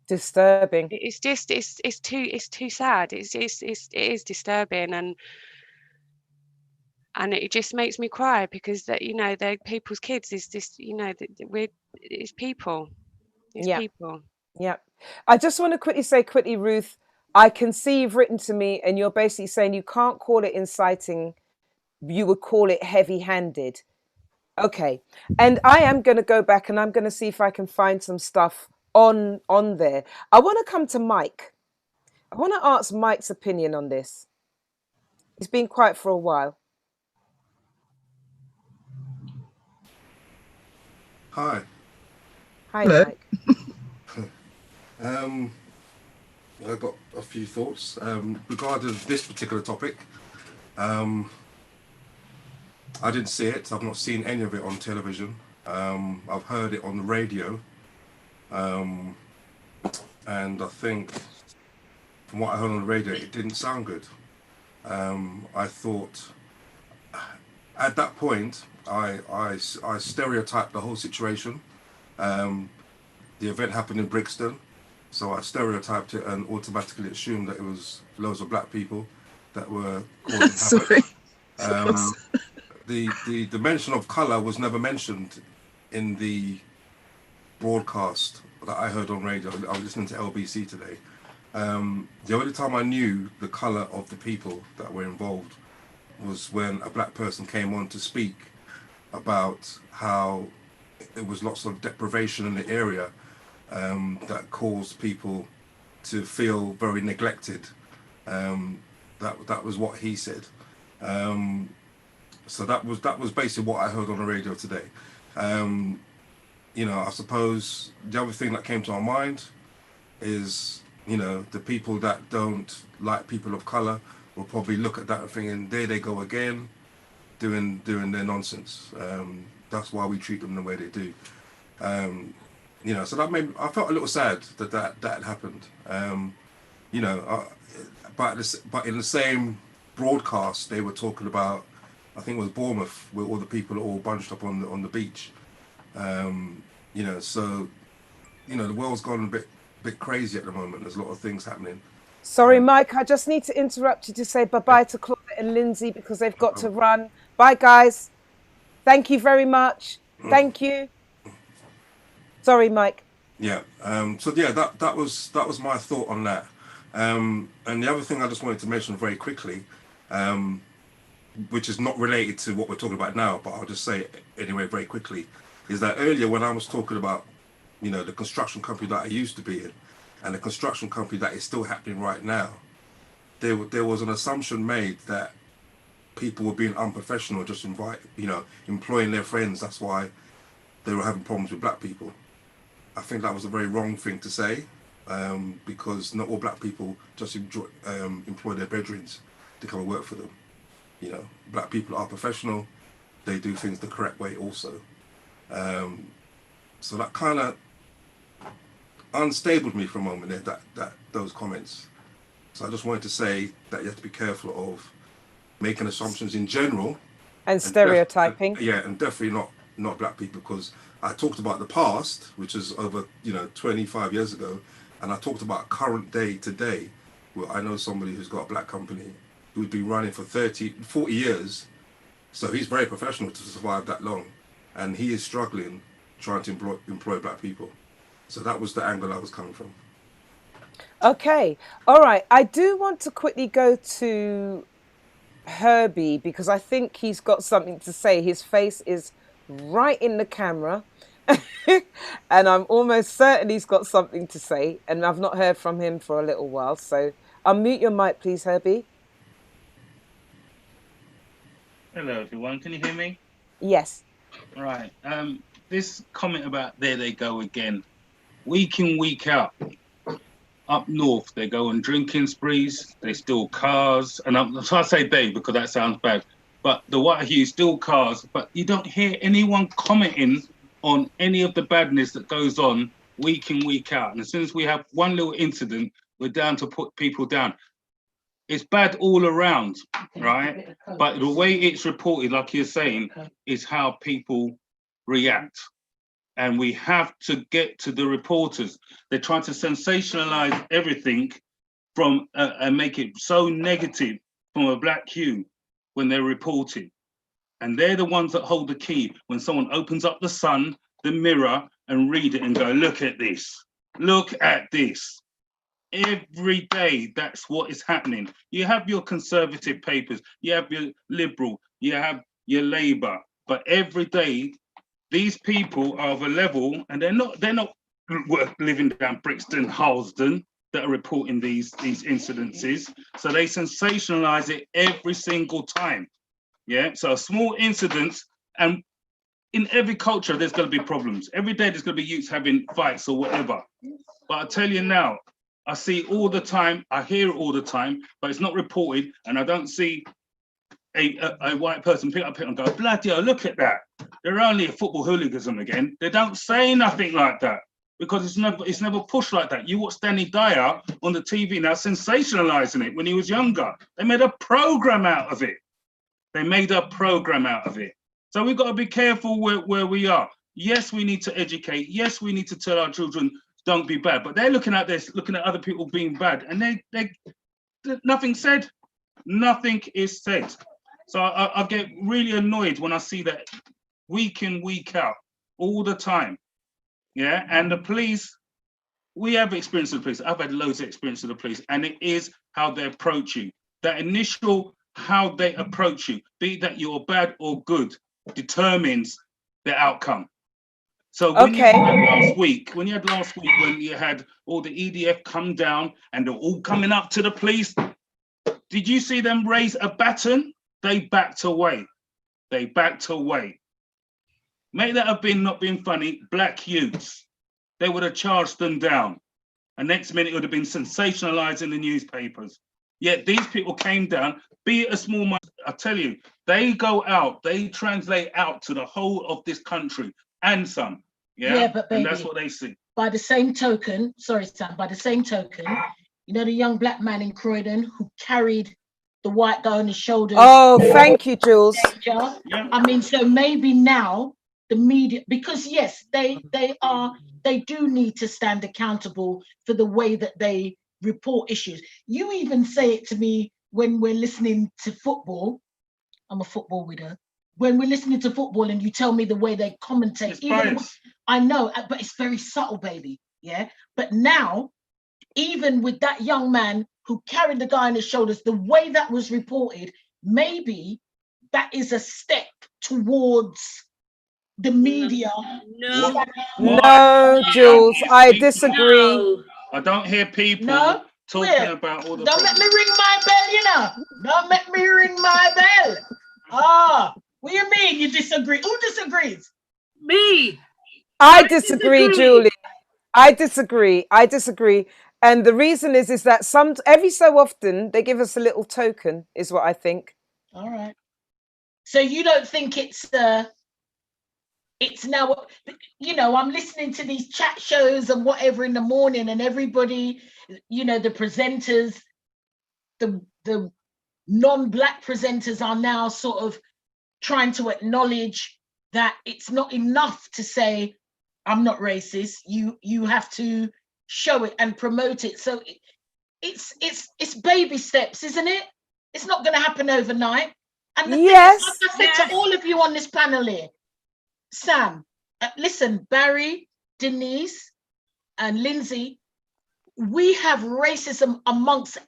disturbing. It's just it's too sad. It is disturbing, and it just makes me cry, because that they're people's kids. It's just it's people. It's people. Yeah. I just want to quickly say, Ruth, I can see you've written to me and you're basically saying you can't call it inciting, you would call it heavy-handed. Okay. And I am going to go back and I'm going to see if I can find some stuff on there. I want to come to Mike. I want to ask Mike's opinion on this. He's been quiet for a while. Hi. Hi, Mike. I've got a few thoughts regarding this particular topic. I didn't see it. I've not seen any of it on television. I've heard it on the radio. And I think from what I heard on the radio, it didn't sound good. I thought at that point, I stereotyped the whole situation. The event happened in Brixton, so I stereotyped it and automatically assumed that it was loads of black people that were causing Sorry. havoc. The mention of colour was never mentioned in the broadcast that I heard on radio. I was listening to LBC today. The only time I knew the colour of the people that were involved was when a black person came on to speak about how there was lots of deprivation in the area that caused people to feel very neglected. That was what he said. So that was basically what I heard on the radio today. I suppose the other thing that came to my mind is, the people that don't like people of colour will probably look at that and thinking, there they go again, doing their nonsense. That's why we treat them the way they do. So that I felt a little sad that had happened. But in the same broadcast, they were talking about, I think it was Bournemouth, where all the people are all bunched up on the beach. So the world's gone a bit crazy at the moment. There's a lot of things happening. Sorry, Mike, I just need to interrupt you to say bye-bye to Claudette and Lindsay because they've got to run. Bye, guys. Thank you very much. Thank you. Sorry, Mike. Yeah. That was my thought on that. And the other thing I just wanted to mention very quickly, which is not related to what we're talking about now, but I'll just say it anyway very quickly, is that earlier when I was talking about, the construction company that I used to be in, and the construction company that is still happening right now, there was an assumption made that people were being unprofessional, just employing their friends. That's why they were having problems with black people. I think that was a very wrong thing to say, because not all black people just employ their bedrooms to come and work for them. Black people are professional. They do things the correct way also. So that kind of unstabled me for a moment there, that those comments. So I just wanted to say that you have to be careful of making assumptions in general. And stereotyping. And definitely not black people, because I talked about the past, which is over 25 years ago, and I talked about current day today, where I know somebody who's got a black company who's been running for 40 years, so he's very professional to survive that long, and he is struggling trying to employ black people. So that was the angle I was coming from. Okay, all right. I do want to quickly go to Herbie because I think he's got something to say. His face is right in the camera and I'm almost certain he's got something to say, and I've not heard from him for a little while. So unmute your mic, please, Herbie. Hello, everyone. Can you hear me? Yes. Right. This comment about there they go again. Week in, week out. Up north, they go on drinking sprees, they steal cars, and I say they because that sounds bad, but the White Hughes steal cars, but you don't hear anyone commenting on any of the badness that goes on week in, week out. And as soon as we have one little incident, we're down to put people down. it's bad all around, right? But the way it's reported, like you're saying, is how people react. And we have to get to the reporters. They're trying to sensationalize everything from and make it so negative from a black hue when they're reporting. And they're the ones that hold the key when someone opens up the Sun, the Mirror, and read it and go, look at this, look at this. Every day, that's what is happening. You have your conservative papers, you have your Liberal, you have your Labour, but every day, these people are of a level, and they're not living down Brixton, Harlesden, that are reporting these incidences. So they sensationalize it every single time. Yeah, so small incidents, and in every culture, there's going to be problems. Every day, there's going to be youths having fights or whatever. But I tell you now, I see all the time, I hear it all the time, but it's not reported, and I don't see a white person pick up it and go, bloody hell, look at that. They're only a football hooliganism again. They don't say nothing like that because it's never pushed like that. You watch Danny Dyer on the TV now sensationalizing it when he was younger. They made a program out of it. So we've got to be careful where we are. Yes, we need to educate. Yes, we need to tell our children don't be bad. But they're looking at this, looking at other people being bad, and they nothing said. Nothing is said. So I get really annoyed when I see that week in, week out, all the time. Yeah, and the police, we have experience with the police. I've had loads of experience with the police, and it is how they approach you. That initial how they approach you, be that you're bad or good, determines the outcome. So when you had last week, when you had all the EDF come down and they're all coming up to the police, did you see them raise a baton? They backed away. May that have been not being funny, black youths. They would have charged them down. And next minute it would have been sensationalized in the newspapers. Yet these people came down, be it a small amount, I tell you, they go out, they translate out to the whole of this country and some. Yeah, but baby, and that's what they see. By the same token, sorry, Sam, by the same token, you know the young black man in Croydon who carried the white guy on his shoulders. Oh, thank you, Joolz. Yeah. I mean, so maybe now the media, because yes, they do need to stand accountable for the way that they report issues. You even say it to me when we're listening to football. I'm a football widow. When we're listening to football and you tell me the way they commentate, I know, but it's very subtle, baby. Yeah. But now, even with that young man who carried the guy on his shoulders, the way that was reported, maybe that is a step towards the media. No, Joolz, I disagree. No. I don't hear people talking about all the Don't let me ring my bell, you know. Don't make me ring my bell. What do you mean you disagree? Who disagrees? Me. I disagree, Julie. I disagree. And the reason is that every so often they give us a little token, is what I think. All right. So you don't think it's now, you know, I'm listening to these chat shows and whatever in the morning, and everybody, you know, the presenters, the non-black presenters are now sort of trying to acknowledge that it's not enough to say, I'm not racist. You have to show it and promote it. So it's baby steps, isn't it? It's not going to happen overnight. And the thing is, like I said to all of you on this panel here, Sam, listen, Barrie, Denise, and Lindsay, we have racism amongst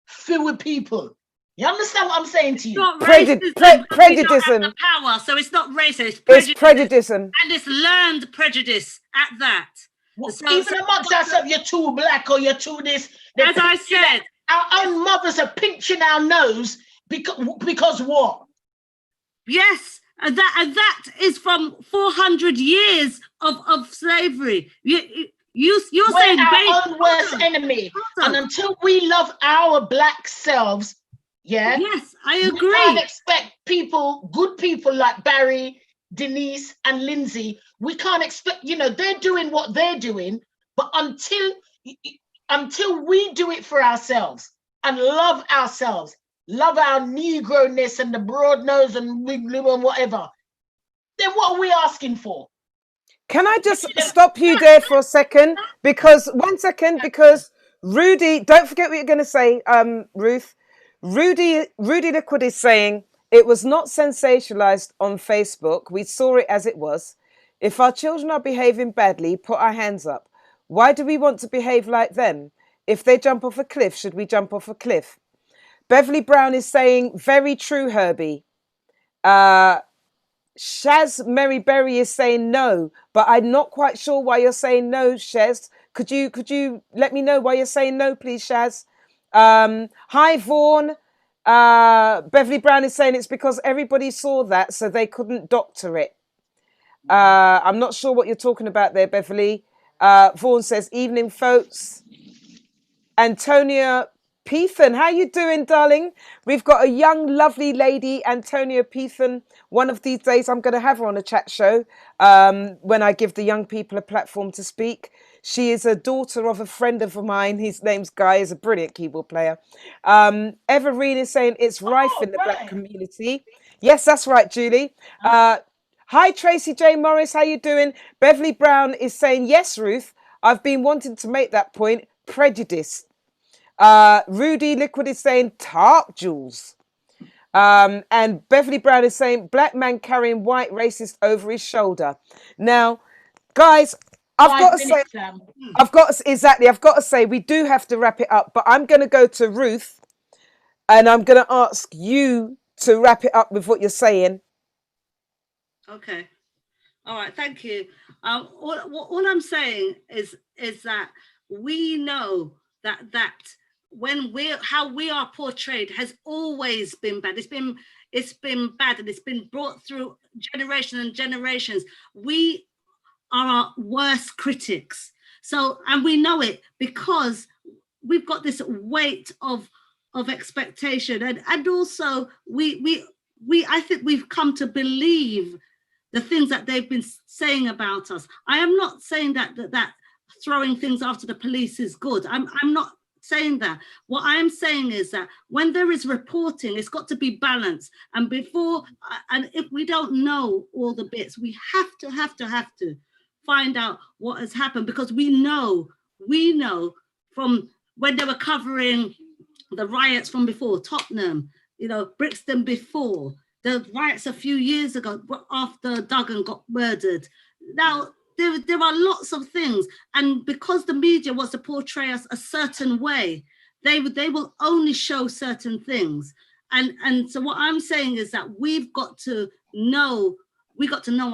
fewer people. You understand what I'm saying to you? Prejudice. Power, so it's not racist. It's prejudice. And it's learned prejudice at that. So, even amongst ourselves, you're too black or you're too this. As I said, our own mothers are pinching our nose because what? Yes, and that is from 400 years of slavery. You're saying our own worst enemy, and until we love our black selves, yes, I agree. We can't expect good people like Barrie, Denise, and Lindsay. We can't expect, you know, they're doing what they're doing, but until we do it for ourselves, and love ourselves, love our Negro-ness and the broad nose and and whatever, then what are we asking for? Can I just stop you there for a second? Because Rudy, don't forget what you're going to say, Ruth. Rudy Liquid is saying it was not sensationalized on Facebook. We saw it as it was. If our children are behaving badly, put our hands up. Why do we want to behave like them? If they jump off a cliff, should we jump off a cliff? Beverly Brown is saying, very true, Herbie. Shaz Mary Berry is saying no, but I'm not quite sure why you're saying no, Shaz. Could you let me know why you're saying no, please, Shaz? Hi, Vaughan. Beverly Brown is saying it's because everybody saw that, so they couldn't doctor it. I'm not sure what you're talking about there, Beverly. Vaughan says, evening, folks. Antonia Peathan, how you doing, darling? We've got a young, lovely lady, Antonia Peathan. One of these days, I'm going to have her on a chat show when I give the young people a platform to speak. She is a daughter of a friend of mine. His name's Guy. He's a brilliant keyboard player. Everine is saying it's rife in the Black community. Yes, that's right, Julie. Hi, Tracy J. Morris. How you doing? Beverly Brown is saying, yes, Ruth. I've been wanting to make that point. Prejudice. Rudy Liquid is saying tarp, Joolz. And Beverly Brown is saying black man carrying white racist over his shoulder. Now, guys, I've got to say we do have to wrap it up, but I'm going to go to Ruth and I'm going to ask you to wrap it up with what you're saying. Okay. All right. Thank you. All I'm saying is that we know that how we are portrayed has always been bad. It's been bad, and it's been brought through generations and generations. We are our worst critics. So, and we know it because we've got this weight of expectation, and also I think we've come to believe the things that they've been saying about us. I am not saying that throwing things after the police is good. I'm not saying that. What I'm saying is that when there is reporting, it's got to be balanced. And if we don't know all the bits, we have to find out what has happened, because we know from when they were covering the riots from before, Tottenham, Brixton before, the riots a few years ago after Duggan got murdered. Now, there are lots of things, and because the media wants to portray us a certain way, they will only show certain things. And so what I'm saying is that we got to know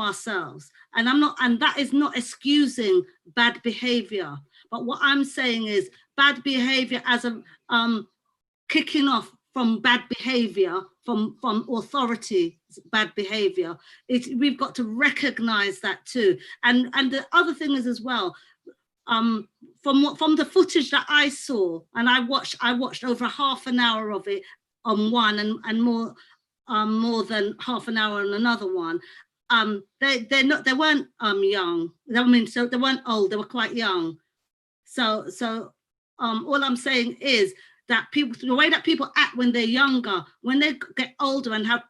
ourselves. And that is not excusing bad behavior. But what I'm saying is bad behavior as a kicking off from bad behavior, from authority, bad behavior. We've got to recognize that too. And the other thing is as well, from the footage that I saw, and I watched over half an hour of it on one, and more than half an hour on another one. They weren't young. I mean, so they weren't old. They were quite young. So all I'm saying is that the way that people act when they're younger, when they get older and have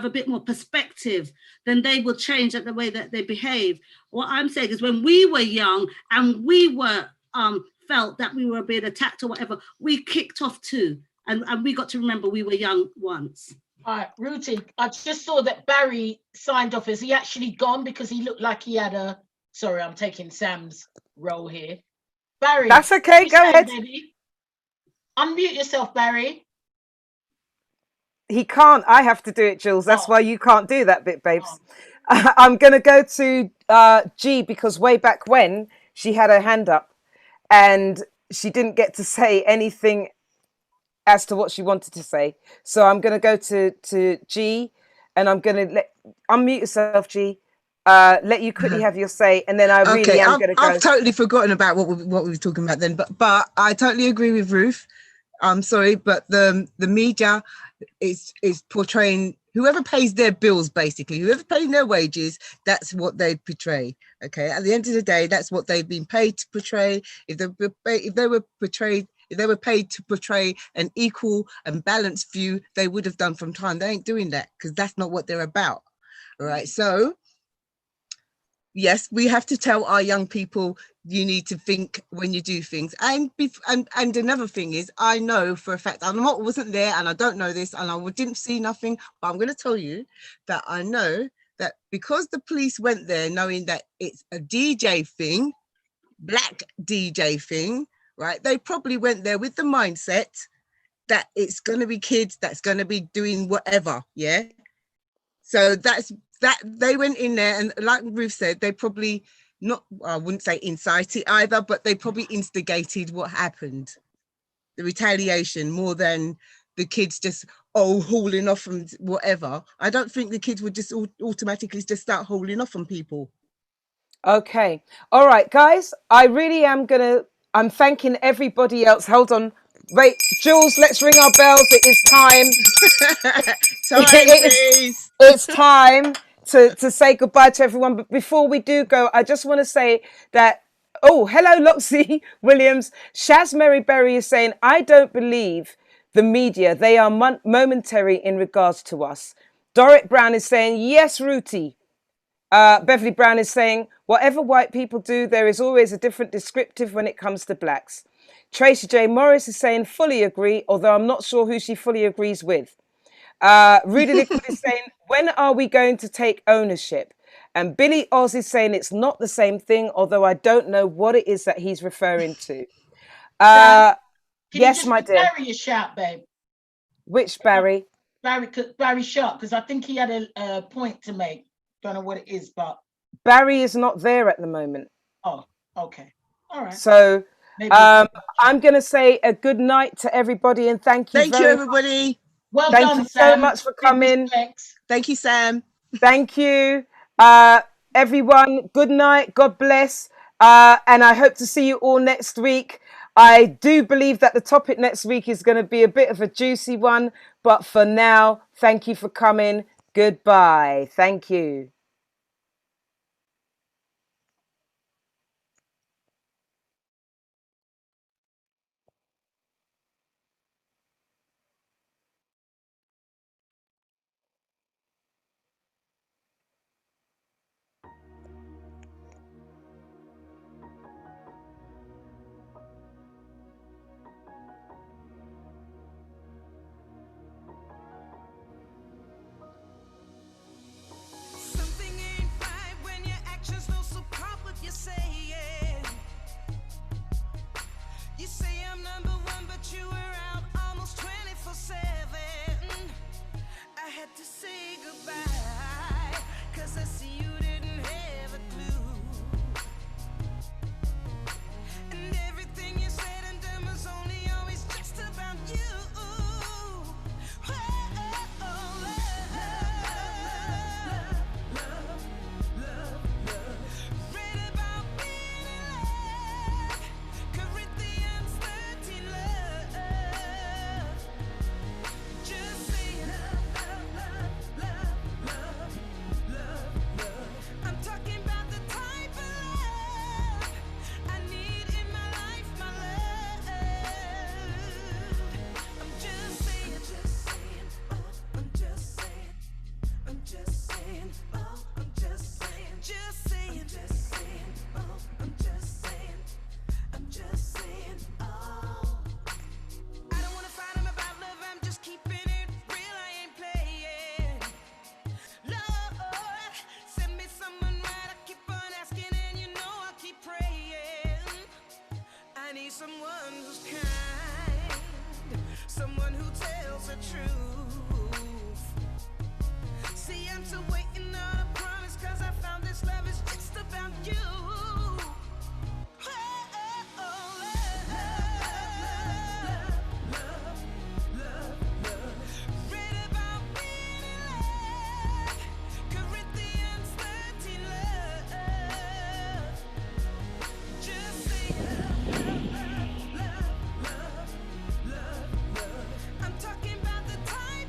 a bit more perspective, then they will change the way that they behave. What I'm saying is when we were young and we were felt that we were being attacked or whatever, we kicked off too. And we got to remember we were young once. All right, Ruthie, I just saw that Barrie signed off. Is he actually gone? Because he looked like he had sorry, I'm taking Sam's role here. Barrie. That's okay, go ahead. Baby? Unmute yourself, Barrie. He can't. I have to do it, Joolz. That's why you can't do that bit, babes. I'm going to go to G, because way back when she had her hand up and she didn't get to say anything as to what she wanted to say. So I'm going to go to G, and I'm going to unmute yourself, G. Let you quickly have your say, and then I really am going to go. I've totally forgotten about what we were talking about then, but I totally agree with Ruth. I'm sorry, but the media is portraying whoever pays their bills, basically, whoever pays their wages, that's what they portray. Okay, at the end of the day, that's what they've been paid to portray. If they were portrayed If they were paid to portray an equal and balanced view, they would have done from time. They ain't doing that because that's not what they're about. All right. So yes, we have to tell our young people, you need to think when you do things. And another thing is, I know for a fact, wasn't there and I don't know this and I didn't see nothing, but I'm going to tell you that I know that because the police went there knowing that it's a DJ thing, black DJ thing, right? They probably went there with the mindset that it's going to be kids that's going to be doing whatever, yeah? So that they went in there and like Ruth said, they probably I wouldn't say incited either, but they probably instigated what happened, the retaliation, more than the kids just hauling off and whatever. I don't think the kids would just automatically just start hauling off on people. Okay. All right, guys, I really am I'm thanking everybody else. Hold on. Wait, Joolz, let's ring our bells. It is time. It's time to say goodbye to everyone. But before we do go, I just want to say that, hello, Loxie Williams. Shaz Mary Berry is saying, I don't believe the media. They are momentary in regards to us. Dorrit Brown is saying, yes, Ruthie. Beverly Brown is saying, whatever white people do, there is always a different descriptive when it comes to blacks. Tracy J. Morris is saying, fully agree, although I'm not sure who she fully agrees with. Rudy Liquid is saying, when are we going to take ownership? And Billy Oz is saying it's not the same thing, although I don't know what it is that he's referring to. Yes, my dear. Barrie a shout, babe. Which Barrie? Barrie Sharpe, because I think he had a point to make. Don't know what it is, but Barrie is not there at the moment. Oh, okay. All right. So I'm going to say a good night to everybody and thank you everybody. Well thank done, you Sam. so much for coming. Thank you, Sam. Thank you. Everyone, good night. God bless. And I hope to see you all next week. I do believe that the topic next week is going to be a bit of a juicy one. But for now, thank you for coming. Goodbye. Thank you. You say I'm number one, but you were out almost 24/7. I had to say goodbye, 'cause I see you didn't have a clue. And everything you said and done was only always just about you. Someone who's kind, someone who tells the truth. See, I'm still waiting on a promise, 'cause I found this love is just about you. I'm talking about the time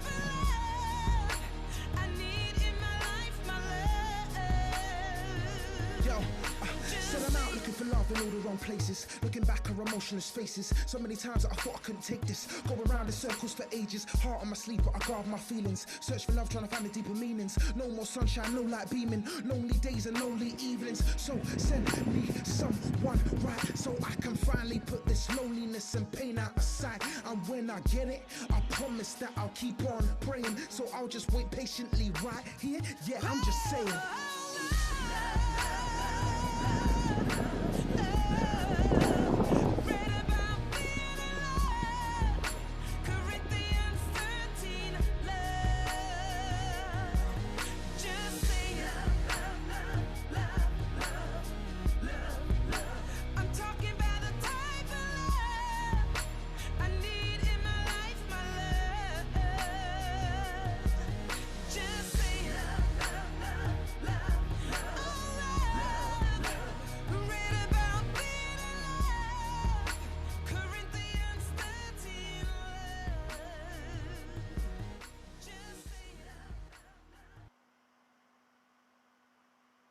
wrong places. Looking back at emotionless faces. So many times that I thought I couldn't take this. Go around in circles for ages. Heart on my sleeve, but I guard my feelings. Search for love, trying to find the deeper meanings. No more sunshine, no light beaming. Lonely days and lonely evenings. So send me someone right, so I can finally put this loneliness and pain out aside. And when I get it, I promise that I'll keep on praying. So I'll just wait patiently right here. Yeah, I'm just saying.